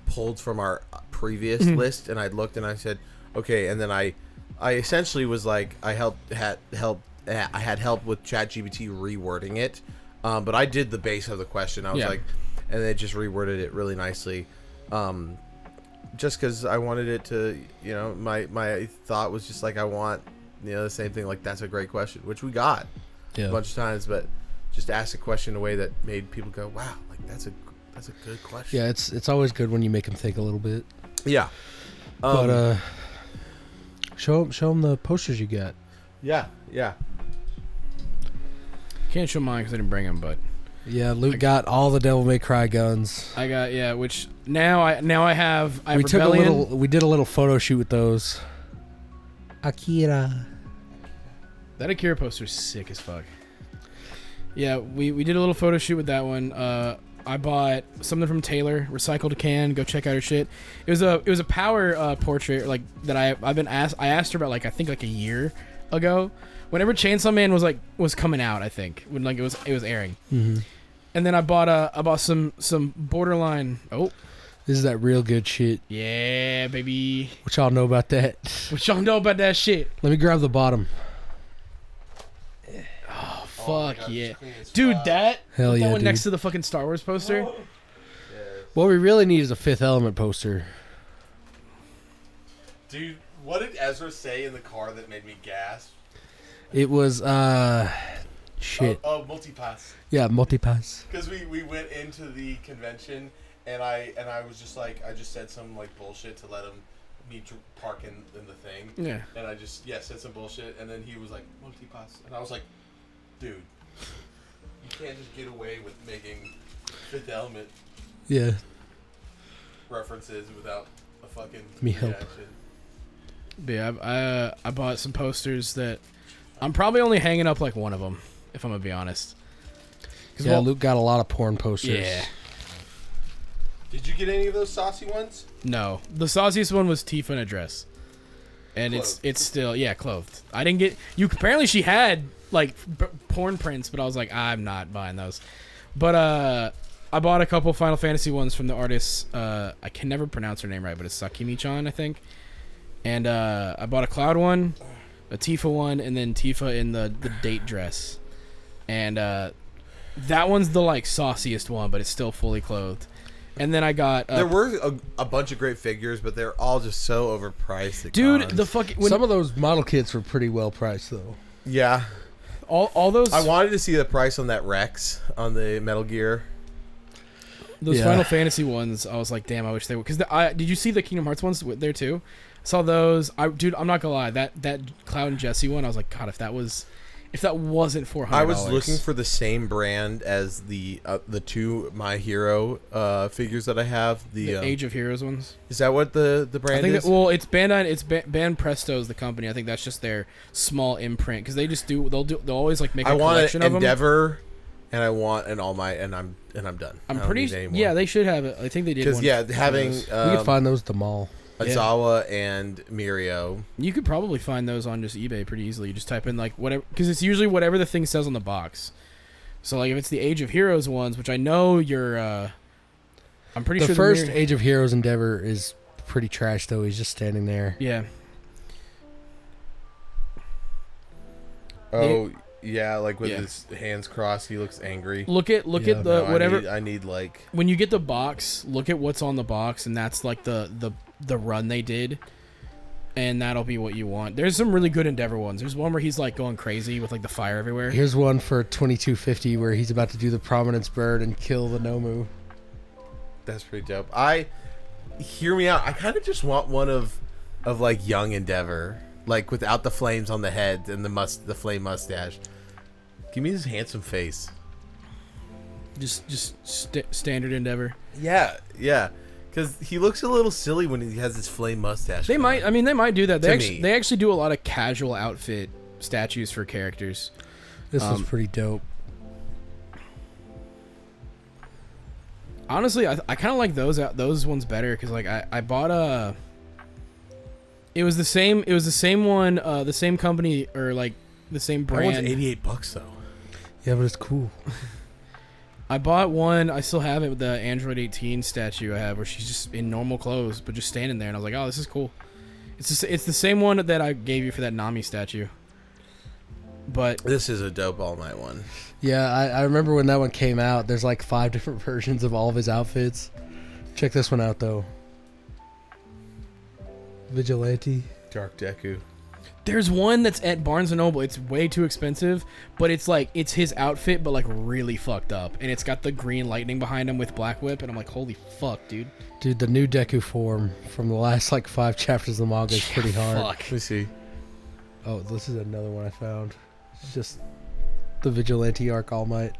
pulled from our previous list, and I looked and I said, okay, and then I essentially was like, I had help with ChatGPT rewording it, but I did the base of the question. I was like, and they just reworded it really nicely, just because I wanted it to, you know, my thought was just like, I want, you know, the same thing, like that's a great question, which we got a bunch of times, but just ask a question in a way that made people go, wow, like that's a good question. Yeah, it's always good when you make them think a little bit. Yeah. But show them the posters you got. Yeah. Can't show mine because I didn't bring them, but Yeah, Luke got all the Devil May Cry guns. I got, which now I have. We Rebellion. we did a little photo shoot with those. Akira. That Akira poster's sick as fuck. Yeah, we did a little photo shoot with that one. I bought something from Taylor, recycled a can. Go check out her shit. It was a power portrait like that I've been asked. I asked her about like, I think like a year ago, whenever Chainsaw Man was coming out. I think when like it was airing. Mm-hmm. And then I bought some Borderline. Oh, This is that real good shit. yeah, baby. What y'all know about that? What y'all know about that shit? Let me grab the bottom. Fuck yeah, dude! That Hell put yeah, that one dude. next to the fucking Star Wars poster. What we really need is a Fifth Element poster. Dude, what did Ezra say in the car that made me gasp? It was shit. Oh, multipass. Yeah, multipass. Because we went into the convention and I was just like, I just said some like bullshit to let me park in the thing. Yeah. And I just said some bullshit and then he was like multipass and I was like, dude, you can't just get away with making Fifth Element Yeah. references without a fucking Me help. reaction. But yeah, I bought some posters that I'm probably only hanging up like one of them, if I'm gonna be honest. Yeah, well, Luke got a lot of porn posters. Yeah. Did you get any of those saucy ones? No, the sauciest one was Tifa in a dress, and Clothed. it's still clothed. I didn't get you. Apparently, she had like porn prints, but I was like, I'm not buying those. But I bought a couple Final Fantasy ones from the artist. I can never pronounce her name right, but it's Sakimi-chan, I think. And I bought a Cloud one, a Tifa one, and then Tifa in the date dress. And that one's the like sauciest one, but it's still fully clothed. And then I got There were a bunch of great figures, but they're all just so overpriced. At dude, cons. the fucking Some of those model kits were pretty well priced, though. Yeah. all those I wanted to see the price on that Rex on the Metal Gear. those Yeah. Final Fantasy ones. I was like, damn, I wish they would. Because did you see the Kingdom Hearts ones there too? I saw those. Dude, I'm not gonna lie. That Cloud and Jesse one, I was like, God, if that wasn't $400. I was looking for the same brand as the two My Hero figures that I have. the Age of Heroes ones. Is that what the brand I think is? well, it's Bandai. It's Band Presto's the company. I think that's just their small imprint because they just do. They'll always like make a I want collection an of them. Endeavor, and I want an All Might, and I'm done. I'm I don't pretty. need any more. Yeah, they should have it. I think they did. because one for having those. We could find those at the mall. Azawa and Mirio. You could probably find those on just eBay pretty easily. You just type in like whatever, because it's usually whatever the thing says on the box. So like if it's the Age of Heroes ones, which I know you're, I'm pretty sure The first Mir- Age of Heroes Endeavor is pretty trash, though. He's just standing there. yeah. Oh yeah, like with Yeah. his hands crossed, he looks angry. Look at Yeah, the No, whatever. I need like When you get the box, look at what's on the box, and that's like the run they did, and that'll be what you want. There's some really good Endeavor ones. There's one where he's like going crazy with like the fire everywhere. Here's one for 2250 where he's about to do the Prominence Bird and kill the Nomu. that's pretty dope. Hear me out. I kind of just want one of like young Endeavor, like without the flames on the head and the flame mustache. Give me his handsome face. Just standard Endeavor. Yeah, yeah. Because he looks a little silly when he has his flame mustache. They might. I mean, they might do that. To me. They actually do a lot of casual outfit statues for characters. This was pretty dope. Honestly, I kind of like those ones better because like I bought a. It was the same one, the same company or like the same That one's brand. $88 though. Yeah, but it's cool. I bought one. I still have it with the Android 18 statue I have, where she's just in normal clothes but just standing there, and I was like, oh, this is cool. It's the same one that I gave you for that Nami statue. But This is a dope All Might one. Yeah, I remember when that one came out. There's like 5 different versions of all of his outfits. Check this one out, though. Vigilante. Dark Deku. there's one that's at Barnes & Noble. It's way too expensive, but it's like it's his outfit, but like really fucked up, and it's got the green lightning behind him with Black Whip, and I'm like, holy fuck, dude. Dude, the new Deku form from the last like 5 chapters of the manga is pretty hard. Fuck. Let me see. Oh, this is another one I found. It's just the Vigilante arc All Might.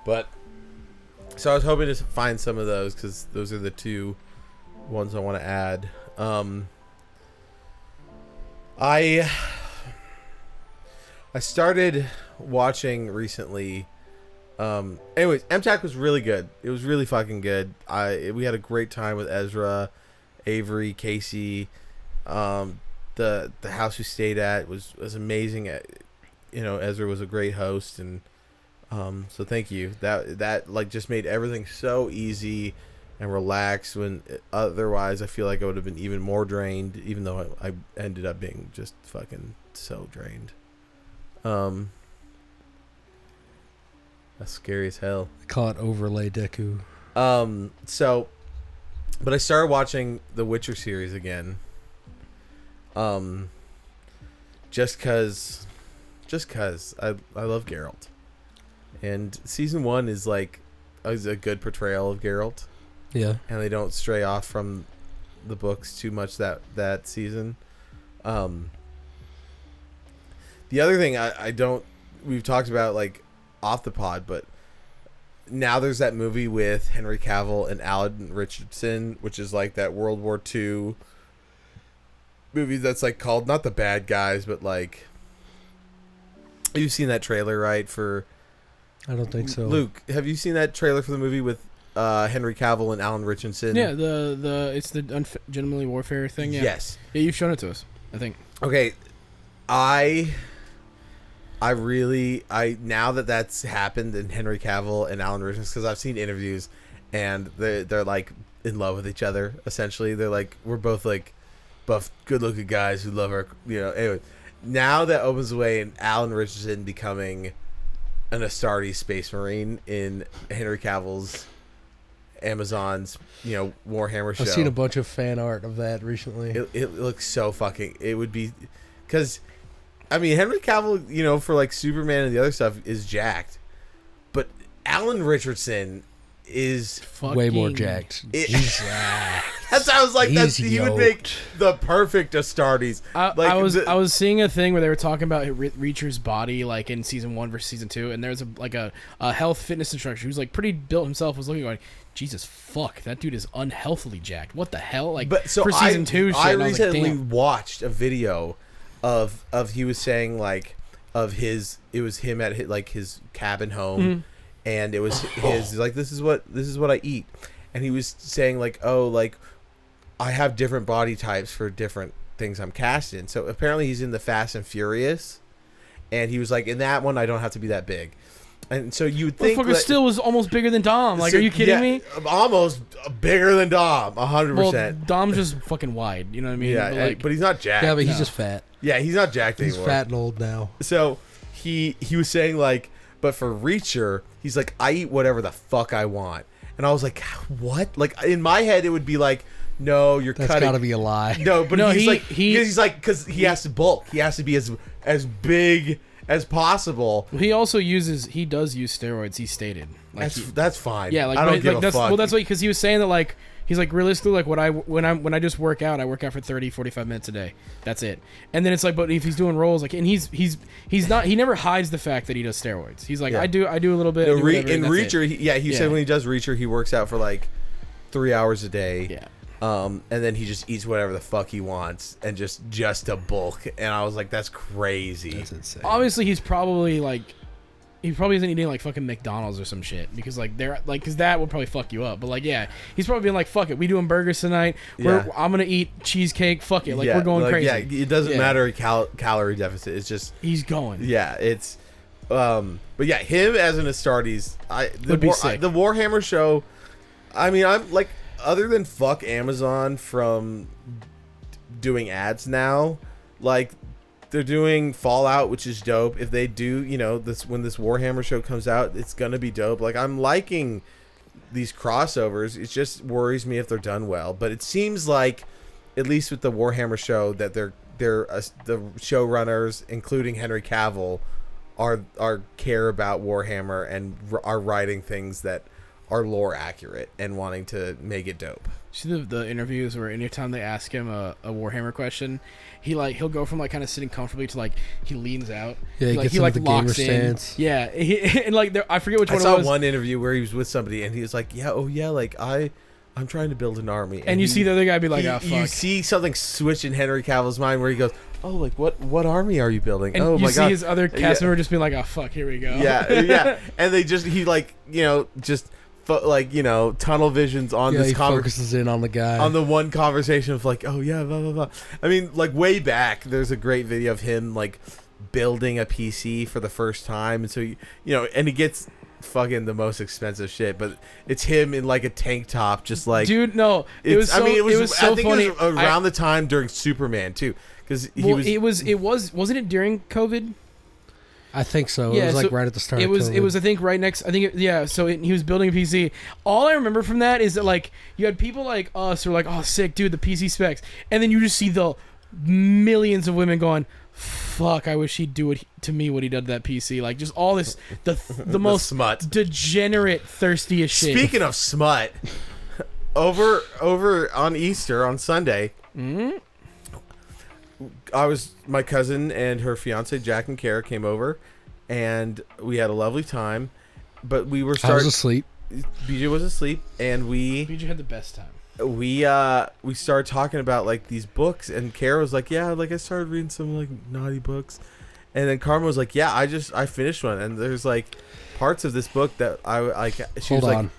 But so I was hoping to find some of those because those are the two ones I want to add. I started watching recently. Anyways, MTAC was really good. It was really fucking good. We had a great time with Ezra, Avery, Casey. The house we stayed at was amazing. You know, Ezra was a great host, and so thank you. That like just made everything so easy and relaxed, when otherwise I feel like I would have been even more drained, even though I ended up being just fucking so drained. That's scary as hell. I call it Overlay Deku. So but I started watching the Witcher series again. Just cause I love Geralt, and season 1 is a good portrayal of Geralt. Yeah. And they don't stray off from the books too much that season. The other thing we've talked about off the pod, but now there's that movie with Henry Cavill and Alan Richardson, which is that World War II movie that's called, not The Bad Guys, but you've seen that trailer, right? I don't think so. Luke, have you seen that trailer for the movie with Henry Cavill and Alan Richardson? Yeah, it's the Gentlemanly Warfare thing. Yeah. Yes. Yeah, you've shown it to us, I think. Okay, I really now that's happened, and Henry Cavill and Alan Richardson, because I've seen interviews, and they're in love with each other. Essentially, they're we're both buff, good-looking guys who love our Anyway, now that opens the way in Alan Richardson becoming an Astartes Space Marine in Henry Cavill's Amazon's Warhammer show. I've seen a bunch of fan art of that recently. It looks so fucking. It would be, because, I mean, Henry Cavill, for Superman and the other stuff is jacked, but Alan Richardson is way more jacked. He's jacked. That's how I was he would make the perfect Astartes. I was seeing a thing where they were talking about Reacher's body in season 1 versus season 2, and there's a health fitness instructor who's pretty built himself, was looking going, Jesus fuck, that dude is unhealthily jacked. What the hell? For season 2 shit. I recently watched a video of he was saying of his, it was him at his cabin home. Mm-hmm. And it was his this is what I eat, and he was saying I have different body types for different things I'm cast in. So apparently he's in the Fast and Furious, and he was in that one I don't have to be that big, and so you would think motherfucker still was almost bigger than Dom. Are you kidding me? Almost bigger than Dom, 100%. Well, Dom's just fucking wide. You know what I mean? Yeah, but he's not jacked. Yeah, but he's just fat. Yeah, he's not jacked anymore. He's fat and old now. So he was saying but for Reacher, he's I eat whatever the fuck I want. And I was what? In my head, it would be no, you're That's cutting. That's gotta be a lie. No, but no, because he has to bulk. He has to be as big as possible. He does use steroids, he stated. That's fine. Yeah, I don't give a fuck. Well, that's why, because he was saying that he's realistically when I just work out, I work out for 30-45 minutes a day. That's it. And then it's but if he's doing roles and he's not, he never hides the fact that he does steroids. He's yeah. I do a little bit. In Reacher, he said when he does Reacher, he works out for 3 hours a day. Yeah. And then he just eats whatever the fuck he wants, and just to bulk. And I was that's crazy. That's insane. Obviously, he's probably he probably isn't eating fucking McDonald's or some shit, because they're because that would probably fuck you up. But yeah, he's probably being fuck it, we doing burgers tonight. I'm gonna eat cheesecake. Fuck it, we're going crazy. Yeah, it doesn't matter calorie deficit. It's just he's going. Yeah, it's but yeah, him as an Astartes, the Warhammer show. I mean, I'm other than fuck Amazon from doing ads now, they're doing Fallout, which is dope. If they do, when this Warhammer show comes out, it's gonna be dope. I'm liking these crossovers. It just worries me if they're done well. But it seems at least with the Warhammer show, that the showrunners, including Henry Cavill, are care about Warhammer and are writing things that are lore accurate and wanting to make it dope. See the interviews where anytime they ask him a Warhammer question, he'll go from kind of sitting comfortably to he leans out. Yeah, he gets the gamer stance. Yeah, and I forget which one. I saw one interview where he was with somebody and he was I'm trying to build an army. And you see the other guy be oh fuck. You see something switch in Henry Cavill's mind where he goes, oh, what army are you building? And oh you my see god, his other cast member just being oh fuck, here we go. Yeah. And they just tunnel visions on this conversation. Focuses in on the guy on the one conversation of oh yeah, blah blah blah. I mean, way back, there's a great video of him building a PC for the first time, and so and he gets fucking the most expensive shit, but it's him in a tank top, just dude. No, it was. So, it was so funny. It was around the time during Superman too, because wasn't it during COVID? I think so. Yeah, it was right at the start. It was. of COVID. It was. I think right next. I think. So he was building a PC. All I remember from that is that you had people like us who were oh sick, dude, the PC specs, and then you just see the millions of women going, fuck, I wish he'd do it to me what he did to that PC. Like, just all this, the most smut. degenerate, thirstiest shit. Speaking of smut, over on Easter, on Sunday, my cousin and her fiance, Jack and Kara, came over, and we had a lovely time, but we were I was asleep. BJ was asleep, and BJ had the best time. we started talking about like these books, and Kara was like, yeah, like I started reading some like naughty books, and then Karma was like, yeah, I finished one, and there's like parts of this book that I like. She Hold was on. like,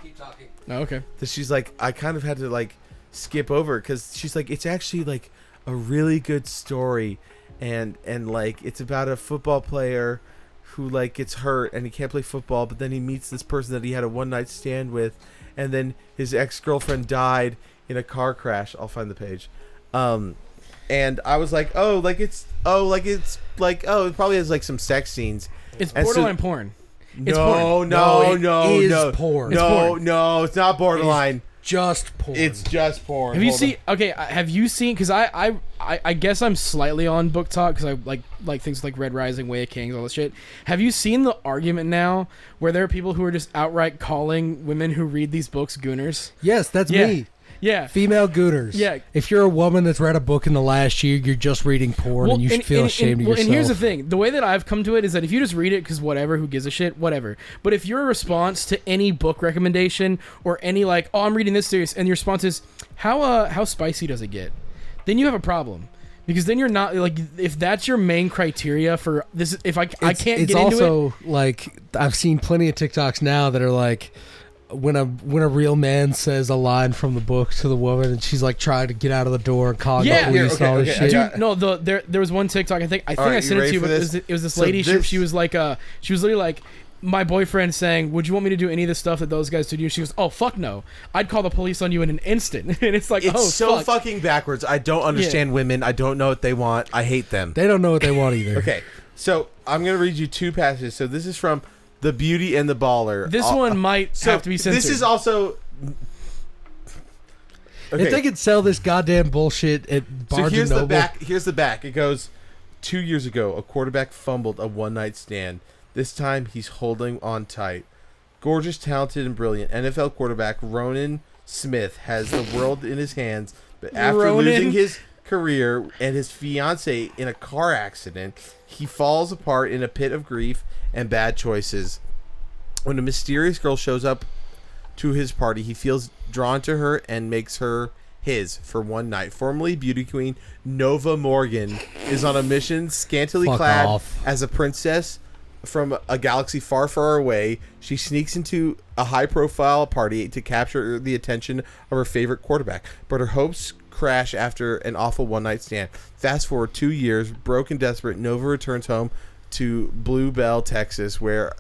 Keep talking. Oh, okay. that she's like, I kind of had to like skip over because she's like, it's actually like a really good story, and like it's about a football player who like gets hurt and he can't play football, but then he meets this person that he had a one night stand with, and then his ex-girlfriend died in a car crash. I'll find the page. And I was like, it probably has like some sex scenes. It's And so- borderline porn. It's No, porn. no, it no, is no, porn. It's no, porn. no, it's not borderline. Just porn. It's just porn. Have you Hold seen? Okay, have you seen? Because I guess I'm slightly on book talk because I like things like Red Rising, Way of Kings, all this shit. Have you seen the argument now where there are people who are just outright calling women who read these books gooners? Yes, that's Yeah. me. Yeah. Female gooners. Yeah. If you're a woman that's read a book in the last year, you're just reading porn, and you should feel ashamed of yourself. And here's the thing: the way that I've come to it is that if you just read it because whatever, who gives a shit, whatever. But if your response to any book recommendation or any like, oh, I'm reading this series, and your response is, how spicy does it get? Then you have a problem. Because then you're not like, if that's your main criteria for this, if I can't get into it. It's also like, I've seen plenty of TikToks now that are like, when a real man says a line from the book to the woman, and she's like trying to get out of the door and calling the police and all this shit. Dude, no, there was one TikTok. I think I right, sent it to you. But this? it was this So lady. this- She was like, she was literally like, my boyfriend saying, "Would you want me to do any of the stuff that those guys do to you?" She goes, "Oh fuck no! I'd call the police on you in an instant." And it's like, It's oh so fuck. fucking backwards. I don't understand women. I don't know what they want. I hate them. They don't know what they want either. Okay, so I'm gonna read you two passages. So this is from The Beauty and the Baller. This one might have to be censored. This is also. Okay. If they could sell this goddamn bullshit at So Barnes here's and the Noble, back. Here's the back. It goes, 2 years ago, a quarterback fumbled a one-night stand. This time, he's holding on tight. Gorgeous, talented, and brilliant NFL quarterback Ronan Smith has the world in his hands, but after Ronan. losing his career and his fiancée in a car accident, he falls apart in a pit of grief and bad choices. When a mysterious girl shows up to his party, he feels drawn to her and makes her his for one night. Formerly beauty queen Nova Morgan is on a mission, scantily Fuck clad off. as a princess from a galaxy far, far away. She sneaks into a high-profile party to capture the attention of her favorite quarterback, but her hopes crash after an awful one-night stand. Fast forward 2 years, broken, desperate, Nova returns home to Blue Bell, Texas, where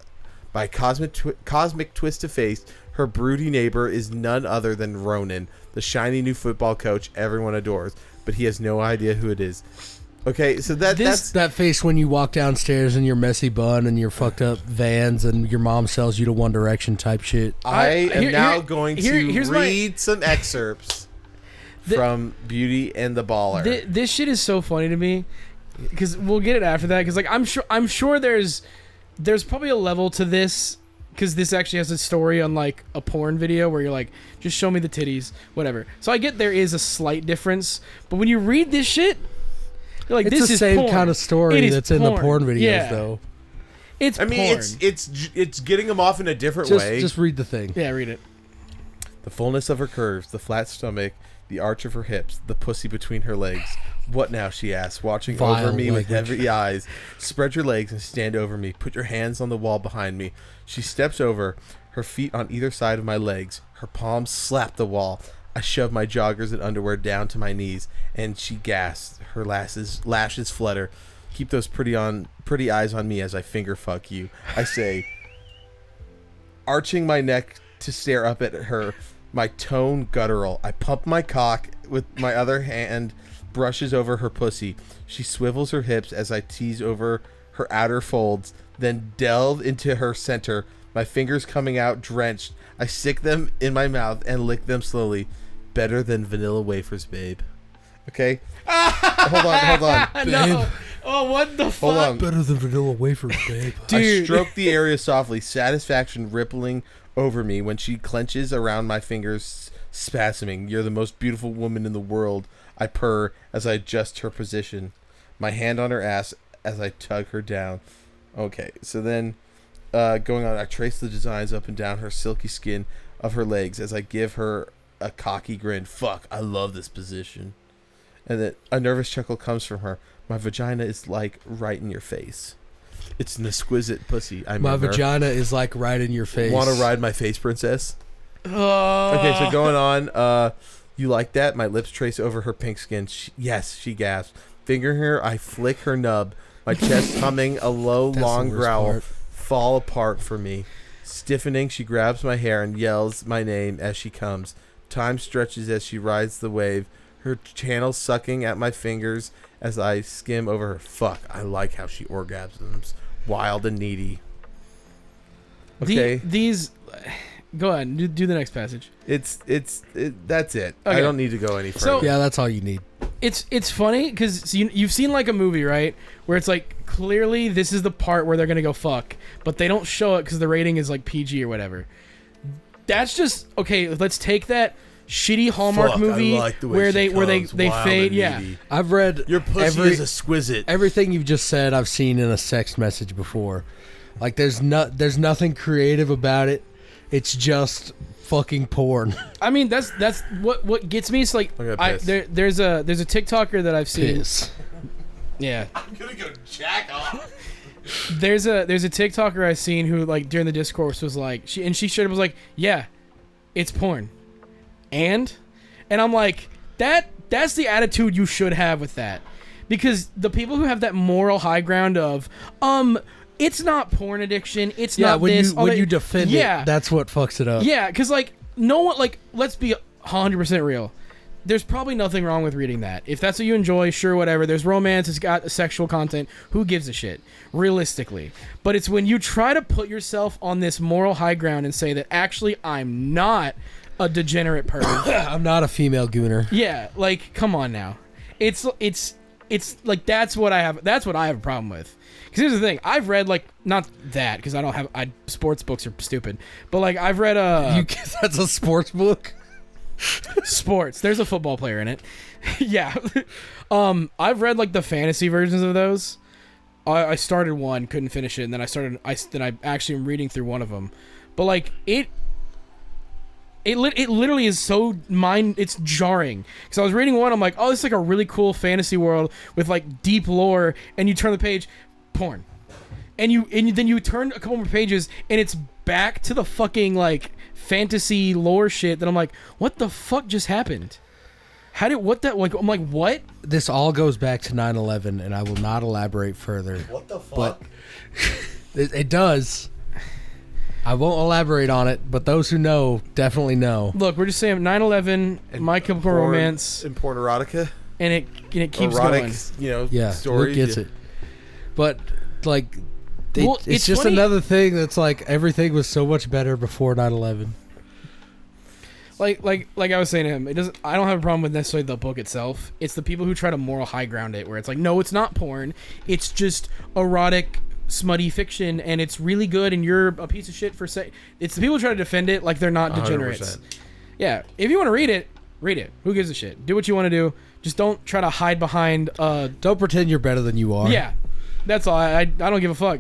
by cosmic twist of fate, her broody neighbor is none other than Ronan, the shiny new football coach everyone adores, but he has no idea who it is. Okay, so that's that face when you walk downstairs in your messy bun and your fucked up Vans and your mom sells you to One Direction type shit. I am here- now here- going here's to my- read some excerpts from Beauty and the Baller. This shit is so funny to me because we'll get it after that. Because like I'm sure there's probably a level to this because this actually has a story on like a porn video where you're like, just show me the titties, whatever. So I get there is a slight difference, but when you read this shit, you're like, It's this the is same porn. kind of It story is that's in the porn videos, Yeah. though. It's I mean, porn. it's getting them off in a different way. Just read the thing. Yeah, read it. The fullness of her curves, the flat stomach, the arch of her hips, the pussy between her legs. What now, she asks, watching Vile over me with language. heavy eyes. Spread your legs and stand over me. Put your hands on the wall behind me. She steps over, her feet on either side of my legs. Her palms slap the wall. I shove my joggers and underwear down to my knees, and she gasps. Her lashes flutter. Keep those pretty eyes on me as I finger fuck you. I say, arching my neck to stare up at her, my tone guttural. I pump my cock with my other hand, brushes over her pussy. She swivels her hips as I tease over her outer folds, then delve into her center, my fingers coming out drenched. I stick them in my mouth and lick them slowly. better than vanilla wafers, babe. Okay? Hold on. No. Oh, what the fuck? Hold on. Better than vanilla wafers, babe. Dude. I stroke the area softly, satisfaction rippling over me when she clenches around my fingers, spasming. You're the most beautiful woman in the world, I purr as I adjust her position. My hand on her ass as I tug her down. Okay, so then going on, I trace the designs up and down her silky skin of her legs as I give her a cocky grin. Fuck, I love this position. And then a nervous chuckle comes from her. My vagina is like right in your face. It's an exquisite pussy. My vagina is like right in your face. Want to ride my face, princess? Oh. Okay, so going on. You like that? My lips trace over her pink skin. Yes, she gasps. Fingering her, I flick her nub. My chest humming a low, That's long the worst growl. part. Fall apart for me. Stiffening, she grabs my hair and yells my name as she comes. Time stretches as she rides the wave. Her channel sucking at my fingers as I skim over her. Fuck, I like how she orgasms. Wild and needy. Okay. These. Go ahead. Do the next passage. That's it. Okay. I don't need to go any further. So- Yeah, that's all you need. It's funny because you've seen like a movie, right, where it's like clearly this is the part where they're gonna go fuck, but they don't show it because the rating is like PG or whatever. That's just okay. Let's take that shitty Hallmark Fuck, movie I like the way where she they comes, they wild fade. and Yeah, needy. I've read Your pussy is exquisite. everything you've just said. I've seen in a sex message before. Like there's nothing creative about it. It's just fucking porn. I mean that's what gets me. It's like I'm gonna piss. there's a TikToker that I've seen. Piss. Yeah, I'm gonna go jack off. there's a TikToker I've seen who like during the discourse was like she straight up was like, yeah, it's porn, and I'm like that's the attitude you should have with that, because the people who have that moral high ground of it's not porn addiction, it's not when this. you defend yeah, it, that's what fucks it up. yeah, because like no one like let's be 100% real. There's probably nothing wrong with reading that. If that's what you enjoy, sure, whatever. There's romance, it's got sexual content. Who gives a shit? Realistically. But it's when you try to put yourself on this moral high ground and say that actually I'm not a degenerate person. I'm not a female gooner. Yeah, like come on now. It's like that's what I have a problem with. Because here's the thing, I've read like not that because sports books are stupid, but like I've read That's a sports book. sports. There's a football player in it. Yeah. I've read like the fantasy versions of those. I started one, couldn't finish it, and then I actually am reading through one of them. But like it literally is so it's jarring. Because I was reading one, I'm like, oh, this is like a really cool fantasy world with like deep lore, and you turn the page, porn. And then you turn a couple more pages and it's back to the fucking like fantasy lore shit that I'm like, what the fuck just happened? I'm like, what? This all goes back to 9/11, and I will not elaborate further. What the fuck? But it does. I won't elaborate on it, but those who know definitely know. Look, we're just saying 9/11, My Chemical Romance, and porn erotica. and it keeps Erotic, going. Yeah, stories. Luke gets it. But like, Well, it's it's just funny- another thing that's like everything was so much better before 9/11. Like I was saying to him, I don't have a problem with necessarily the book itself. It's the people who try to moral high ground it, where it's like, no, it's not porn. It's just erotic, smutty fiction, and it's really good. And you're a piece of shit for saying. It's the people who try to defend it like they're not degenerates. 100%. Yeah, if you want to read it, read it. Who gives a shit? Do what you want to do. Just don't try to hide behind. Don't pretend you're better than you are. Yeah, that's all. I don't give a fuck.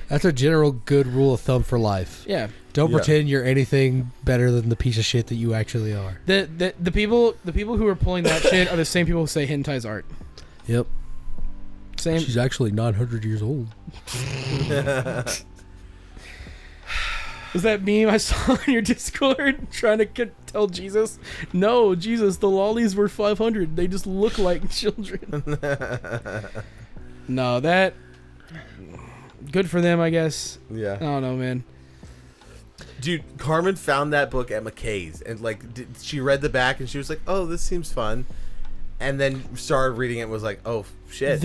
That's a general good rule of thumb for life. Yeah. Don't Yeah. pretend you're anything better than the piece of shit that you actually are. The people who are pulling that shit are the same people who say hentai's art. Yep. Same. She's actually 900 years old. Was that meme I saw on your Discord trying to tell Jesus? No, Jesus, the lollies were 500. They just look like children. No, that... Good for them, I guess. Yeah. I don't know, man. Dude, Carmen found that book at McKay's, and like she read the back and she was like, "Oh, this seems fun," and then started reading it and was like, "Oh shit."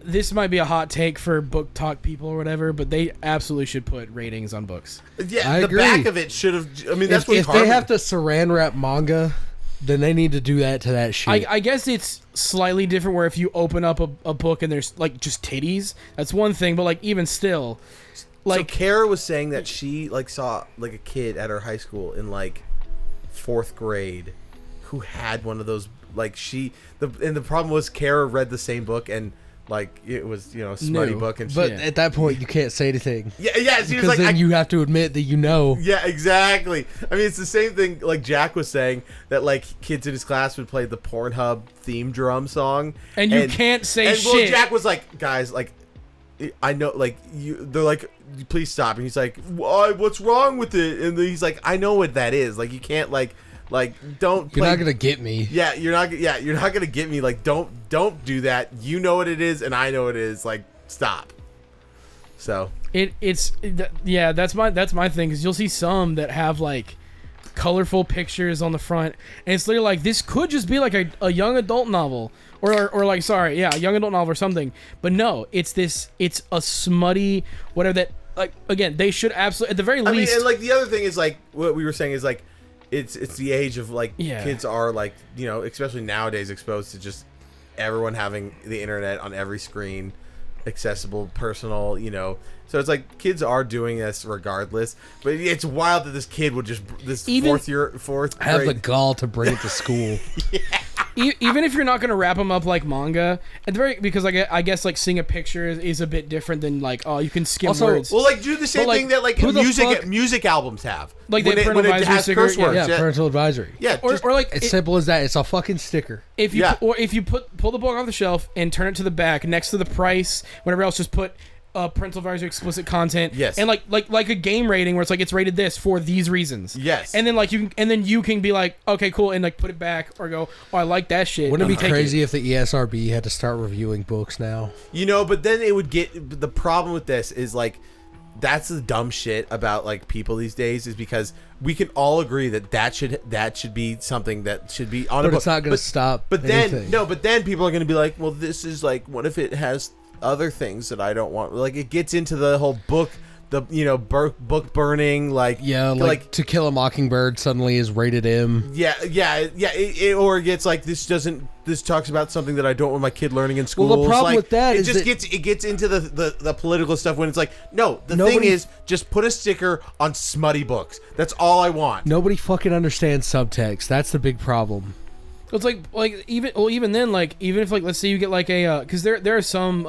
This might be a hot take for book talk people or whatever, but they absolutely should put ratings on books. Yeah, I the agree. back of it should have. I mean, that's If they have to saran wrap manga, then they need to do that to that shit. I guess it's slightly different where if you open up a book and there's like just titties, that's one thing, but like even still, like so Kara was saying that she like saw like a kid at her high school in like 4th grade who had one of those like the problem was Kara read the same book and like it was a smutty New. book and but Yeah. at that point, you can't say anything. yeah she was Because like then you have to admit that you know. yeah, exactly. I mean, it's the same thing. Like Jack was saying that, like kids in his class would play the Pornhub theme drum song, and you can't say and, shit. well, Jack was like, guys, like, I know, like they're like, please stop. And he's like, what's wrong with it? And he's like, I know what that is. Like, you can't like don't. You're play, not gonna get me. Yeah, you're not gonna get me. Like, don't do that. You know what it is, and I know what it is. Like, stop. So. That's my thing, because you'll see some that have like colorful pictures on the front, and it's literally like this could just be like a young adult novel or like a young adult novel or something, but no, it's a smutty whatever that, like, again, they should absolutely at the very least. I mean, and like the other thing is like what we were saying is like it's the age of like kids are like especially nowadays exposed to just everyone having the internet on every screen, accessible, personal, so it's like kids are doing this regardless, but it's wild that this kid would just fourth Have the grade. gall to bring it to school. Even if you're not gonna wrap them up like manga, at the very, because I guess like seeing a picture is a bit different than like, oh, you can skim Also, words. Well, like do the same But, like, thing that like who the music albums have, Like when they print when it advisory has sticker, curse words. Yeah, parental advisory. Yeah, or just- like It's simple as that. It's a fucking sticker. if you Yeah. if you pull the book off the shelf and turn it to the back next to the price, whatever else, just put parental advisory, explicit content. Yes. And like a game rating where it's like it's rated this for these reasons. Yes. And then you can be like, okay, cool, and like put it back or go, oh, I like that shit. Wouldn't it be Take crazy if the ESRB had to start reviewing books now? but then it would get the problem with this is like that's the dumb shit about like people these days is because we can all agree that should be something that should be on a But book. it's not going to stop. But then anything. but then people are going to be like, well, this is like, what if it has other things that I don't want? Like it gets into the whole book, the book burning, like Yeah, like To Kill a Mockingbird suddenly is rated M. or it gets like this talks about something that I don't want my kid learning in school. Well, the problem like, with that it is just that- gets into the political stuff when it's like, no, the thing Nobody- is just put a sticker on smutty books. That's all I want. Nobody fucking understands subtext. That's the big problem. It's like even then, like, even if like, let's say you get like a because there are some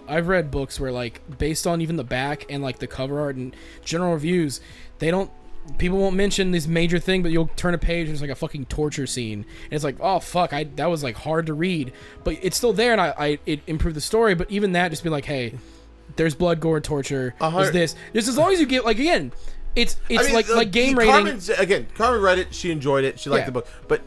I've read books where like based on even the back and like the cover art and general reviews, people won't mention this major thing, but you'll turn a page and it's like a fucking torture scene, and it's like, oh fuck, that was like hard to read, but it's still there, and it improved the story. But even that, just be like, hey, there's blood, gore, and torture. There's this, just as long as you get like, again, it's I mean, like game rating. Carmen read it. She enjoyed it. She liked the book, but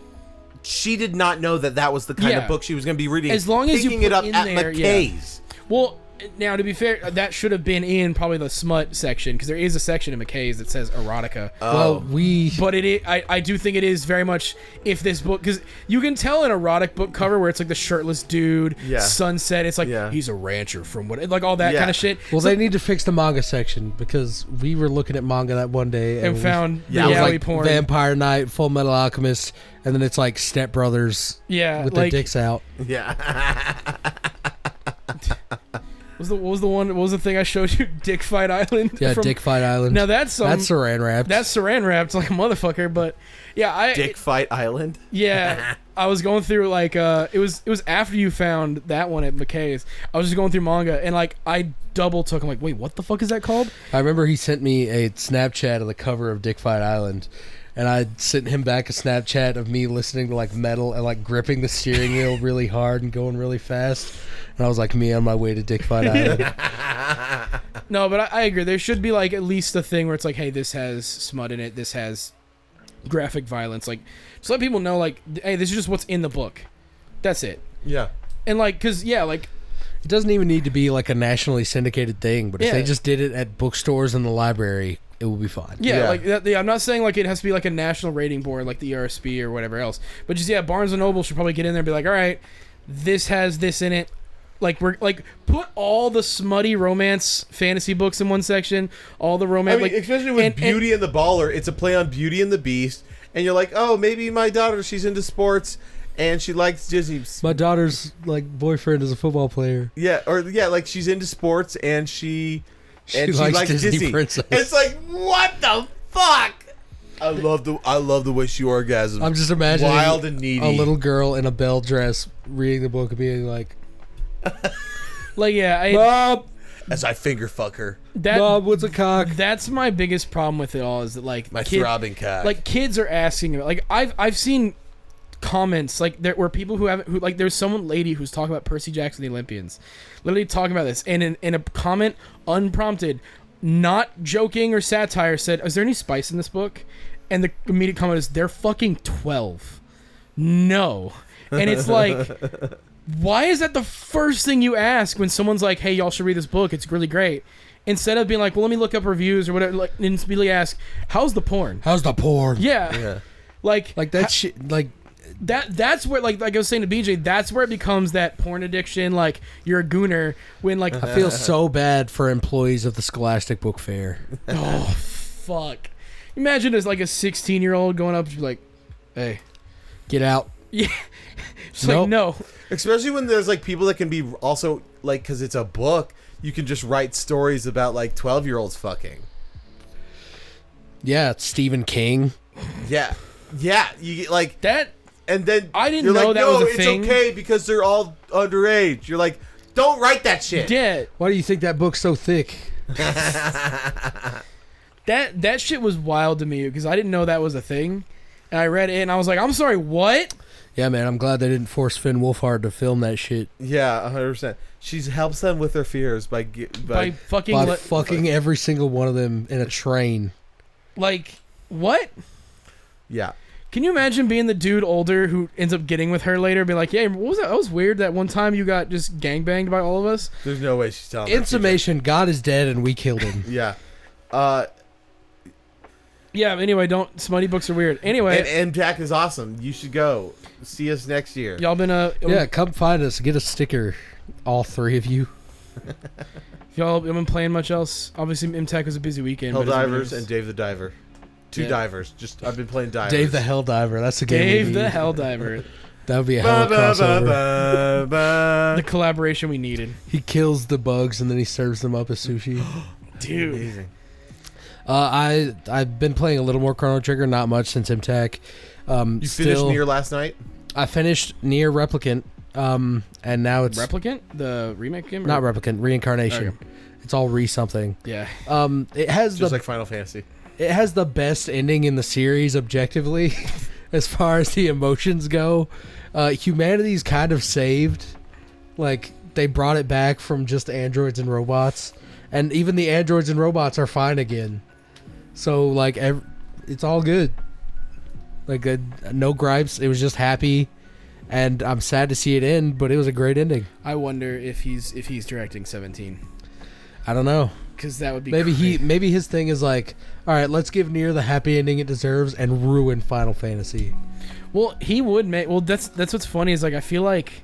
she did not know that was the kind of book she was going to be reading. As long as you picking put it up in at there, McKay's. Well, now to be fair, that should have been in probably the smut section, because there is a section in McKay's that says erotica. Well, But I do think it is very much, if this book, because you can tell an erotic book cover where it's like the shirtless dude, sunset. It's like he's a rancher from what, like all that kind of shit. Well, So- they need to fix the manga section, because we were looking at manga that one day and we- found it was yaoi like porn. Vampire Knight, Full Metal Alchemist, and then it's like Step Brothers with their like, dicks out. Yeah. what was the thing I showed you? Dick Fight Island. Yeah, Dick Fight Island. Now that's saran wrapped. That's saran wrapped like a motherfucker. But yeah, Dick Fight Island. Yeah, I was going through like it was after you found that one at McKay's. I was just going through manga, and like I double took. I'm like, wait, what the fuck is that called? I remember he sent me a Snapchat of the cover of Dick Fight Island, and I sent him back a Snapchat of me listening to like metal and like gripping the steering wheel really hard and going really fast. And I was like, me on my way to Dick Fight Island. No, but I agree. There should be like at least a thing where it's like, hey, this has smut in it. This has graphic violence. Like, just let people know, like, hey, this is just what's in the book. That's it. Yeah. And like, cause like. It doesn't even need to be like a nationally syndicated thing, but if Yeah. they just did it at bookstores and the library, it would be fine. Yeah, like that. Yeah, I'm not saying like it has to be like a national rating board like the ERSP or whatever else, but just Barnes and Noble should probably get in there and be like, all right, this has this in it. we're like put all the smutty romance fantasy books in one section, all the romance, especially with Beauty and the Baller, it's a play on Beauty and the Beast, and you're like, oh, maybe my daughter, she's into sports and she likes Disney. My daughter's like boyfriend is a football player. Yeah, like she's into sports and she likes Disney. Princess. It's like, what the fuck? I love the way she orgasms. I'm just imagining wild and needy. A little girl in a bell dress reading the book and being like, Bob, as I finger fuck her. Bob, what's a cock? That's my biggest problem with it all is that like my throbbing cock. Like kids are asking about, like I've seen comments like there were people who like there's someone lady who's talking about Percy Jackson and the Olympians, literally talking about this, and in a comment unprompted, not joking or satire, said, "Is there any spice in this book?" And the immediate comment is, "They're fucking 12." No. And it's like, why is that the first thing you ask when someone's like, "Hey, y'all should read this book. It's really great." Instead of being like, "Well, let me look up reviews or whatever," like, and immediately ask, "How's the porn?" How's the porn? Yeah. Like that shit. Like that's where like I was saying to BJ, that's where it becomes that porn addiction. Like you're a gooner when like I feel so bad for employees of the Scholastic Book Fair. Oh fuck! Imagine as like a 16-year-old going up to be like, "Hey, get out." Yeah. Just Nope. like no. Especially when there's like people that can be also like, because it's a book, you can just write stories about like 12-year-olds fucking. Yeah, it's Stephen King. Yeah, you get like That. and then I didn't you're know like, that no, was a it's thing. okay because they're all underage. You're like, don't write that shit. Yeah. Why do you think that book's so thick? That shit was wild to me because I didn't know that was a thing, and I read it and I was like, "I'm sorry, what?" Yeah, man, I'm glad they didn't force Finn Wolfhard to film that shit. Yeah, 100%. She helps them with their fears by fucking By fucking every single one of them in a train. like what? yeah. Can you imagine being the dude older who ends up getting with her later and be like, "Yeah, what was that? That was weird that one time you got just gangbanged by all of us." There's no way she's telling. In summation, God is dead and we killed him. Yeah. Yeah, anyway, don't smutty books are weird. Anyway, And MTAC is awesome. You should go. See us next year. y'all been Yeah, come find us. Get a sticker. All three of you. y'all been playing much else? Obviously, MTech was a busy weekend. Hell but it's- Divers and Dave the Diver. Two Yeah. divers. Just I've been playing divers. Dave the Hell Diver. That's a game. we Dave need. the Helldiver, That would be a hell of a crossover. the collaboration we needed, He kills the bugs and then he serves them up as sushi. dude. Amazing. I've been playing a little more Chrono Trigger, not much since MTech. You finished Nier last night? I finished Nier Replicant, and now it's Replicant, the remake game, or? not Replicant, Reincarnation. Okay. It's all something. Yeah, It has Just the like Final Fantasy. it has the best ending in the series objectively, as far as the emotions go. Humanity's kind of saved. Like they brought it back from just androids and robots, and even the androids and robots are fine again. So like it's all good. Like no gripes. It was just happy, and I'm sad to see it end, but it was a great ending. I wonder if he's directing 17, I don't know. because that would be Maybe his thing is like, all right, let's give Nier the happy ending it deserves and ruin Final Fantasy. Well, he would make. Well, that's what's funny is like I feel like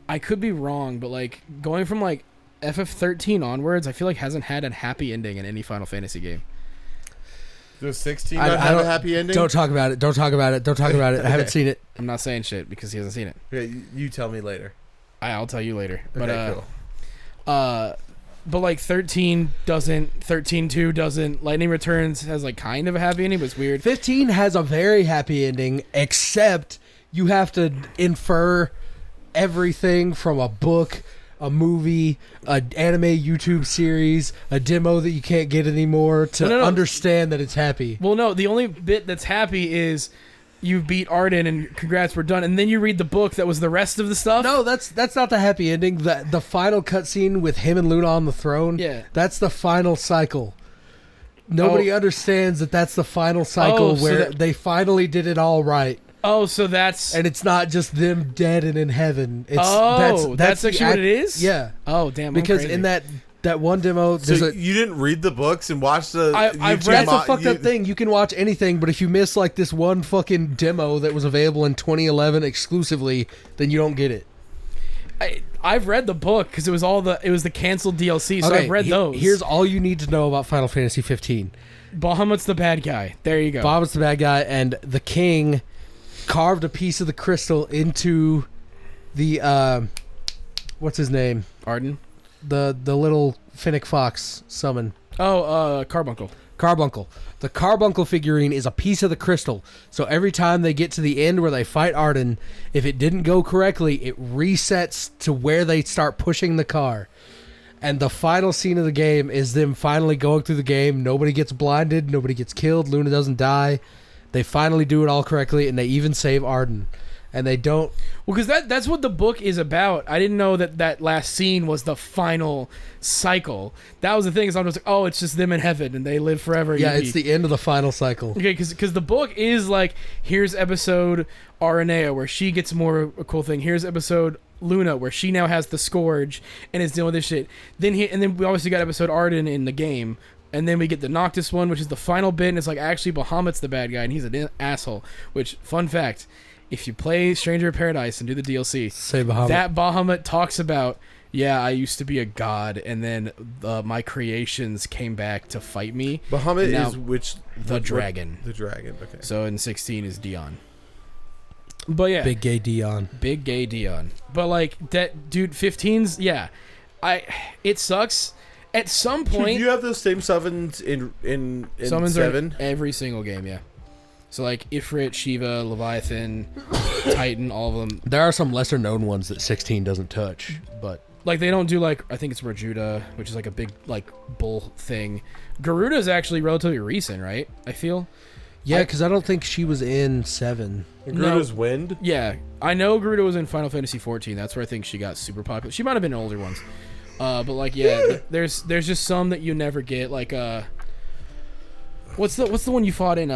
I could be wrong, but like going from like FF13 onwards, I feel like hasn't had a happy ending in any Final Fantasy game. Does 16 I not have a don't- happy ending? Don't talk about it. Don't talk about it. Don't talk about it. I haven't seen it. I'm not saying shit because he hasn't seen it. Okay, you tell me later. I'll tell you later. But Okay, cool. but like 13-2 doesn't. Lightning Returns has like kind of a happy ending, but it's weird. 15 has a very happy ending, except you have to infer everything from a book, a movie, an anime YouTube series, a demo that you can't get anymore to No. understand that it's happy. Well, no, the only bit that's happy is you beat Arden and congrats, we're done. And then you read the book that was the rest of the stuff. No, that's not the happy ending. The final cutscene with him and Luna on the throne. Yeah. That's the final cycle. Nobody understands that that's the final cycle Oh, so where that- they finally did it all right. Oh, so that's. And it's not just them dead and in heaven. It's that's the actually what it is? Yeah. Oh, damn. I'm Because crazy. in that one demo, So there's you didn't read the books and watch the I've YouTube read that's a fucked up thing. You can watch anything, but if you miss like this one fucking demo that was available in 2011 exclusively, then you don't get it. I've read the book because it was the canceled DLC. So I've read those. Here's all you need to know about Final Fantasy 15. Bahamut's the bad guy. There you go. Bahamut's the bad guy, and the king carved a piece of the crystal into the what's his name? Arden. The little Finnick Fox summon. Oh, Carbuncle. Carbuncle. The Carbuncle figurine is a piece of the crystal. So every time they get to the end where they fight Arden, if it didn't go correctly, it resets to where they start pushing the car. And the final scene of the game is them finally going through the game. Nobody gets blinded. Nobody gets killed. Luna doesn't die. They finally do it all correctly, and they even save Arden. And they don't... Well, because that's what the book is about. I didn't know that last scene was the final cycle. That was the thing. Is I was like, oh, it's just them in heaven, and they live forever. Yeah, it's the end of the final cycle. Okay, because the book is like, here's episode Aranea, where she gets more a cool thing. Here's episode Luna, where she now has the Scourge and is dealing with this shit. Then we obviously got episode Arden in the game. And then we get the Noctis one, which is the final bit, and it's like, actually, Bahamut's the bad guy, and he's an asshole. Which, fun fact... If you play Stranger of Paradise and do the DLC, say Bahamut. That Bahamut talks about, yeah, I used to be a god, and then my creations came back to fight me. Bahamut is which? The dragon. The dragon, okay. So in 16 is Dion. But yeah. Big gay Dion. Big gay Dion. But like, that dude, 15's, yeah. It sucks. At some point... You have those same summons in summons 7? Are in every single game, yeah. So like Ifrit, Shiva, Leviathan, Titan, all of them. There are some lesser known ones that 16 doesn't touch, but like they don't do like, I think it's Rajuda, which is like a big like bull thing. Garuda is actually relatively recent, right? I feel. Yeah, because I don't think she was in 7. Garuda's Wind? Yeah, I know Garuda was in Final Fantasy 14. That's where I think she got super popular. She might have been in older ones. But like yeah, there's just some that you never get, like What's the one you fought in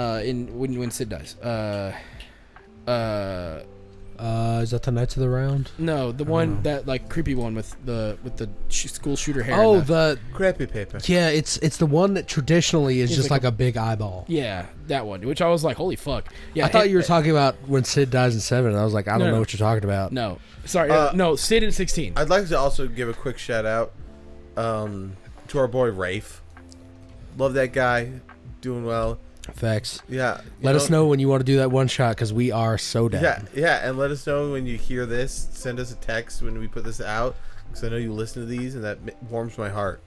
when Sid dies? Is that the Knights of the Round? No, the one that like creepy one with the school shooter hair. Oh, the crappy paper. Yeah, it's the one that traditionally is just like a big eyeball. Yeah, that one. Which I was like, holy fuck. Yeah, I thought you were talking about when Sid dies in 7, and I was like, I don't know what you're talking about. No, sorry, no, Sid in 16. I'd like to also give a quick shout out to our boy Rafe. Love that guy. Doing well. Facts. Yeah. Let us know when you want to do that one shot, because we are so down. Yeah, and let us know when you hear this. Send us a text when we put this out, because I know you listen to these, and that warms my heart.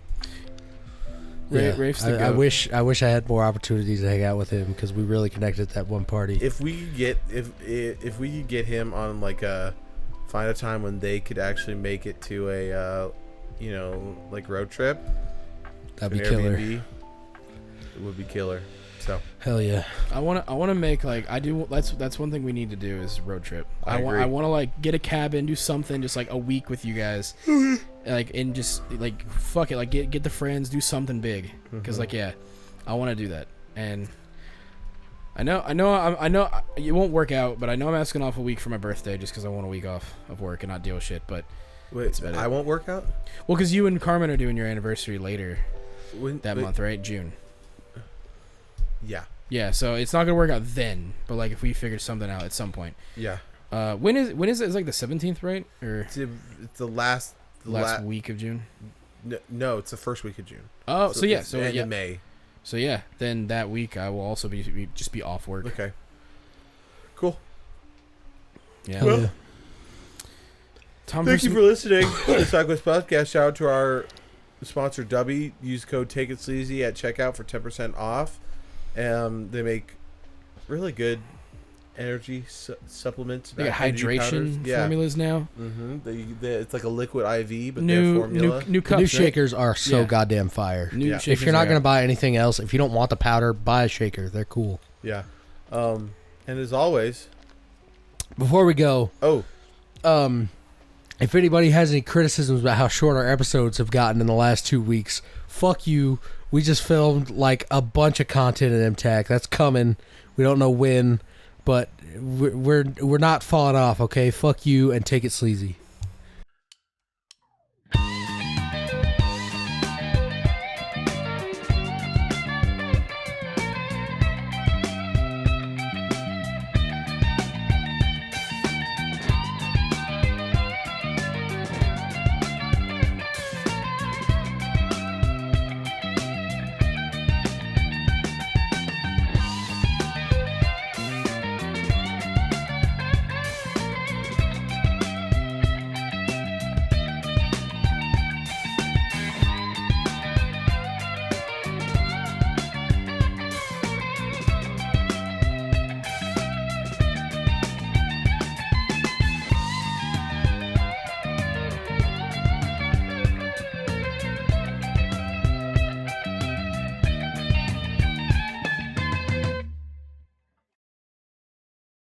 Yeah. Rafe's I wish I had more opportunities to hang out with him, because we really connected at that one party. If we could get him on like find a time when they could actually make it to a like road trip. That'd be killer. Airbnb, it would be killer. So hell yeah. I want to make like I do. That's one thing we need to do is road trip. I agree. want to like get a cabin, do something just like a week with you guys, like and just like fuck it, like get the friends, do something big. Because like yeah, I want to do that. And I know it won't work out, but I know I'm asking off a week for my birthday just because I want a week off of work and not deal with shit. But wait, I won't work out. Well, because you and Carmen are doing your anniversary later that month, right? June. Yeah. Yeah, so it's not gonna work out then, but like if we figure something out at some point. Yeah. When is it? It's like the 17th, right? Or it's the last week of June. No, it's the first week of June. Oh, so yeah, end of May. So yeah, then that week I will also be off work. Okay. Cool. Yeah. Well, yeah. Thank you for listening to the Cyclist Podcast. Shout out to our sponsor, Dubby. Use code TakeItSleazy at checkout for 10% off. They make really good energy supplements. They got hydration formulas now. Mm-hmm. It's like a liquid IV, but new their formula. New cups, new right? shakers are so goddamn fire. If you're not going to buy anything else, if you don't want the powder, buy a shaker. They're cool. Yeah. And as always, before we go, if anybody has any criticisms about how short our episodes have gotten in the last 2 weeks, fuck you. We just filmed like a bunch of content at MTAC. That's coming. We don't know when, but we're not falling off. Okay, fuck you and take it sleazy.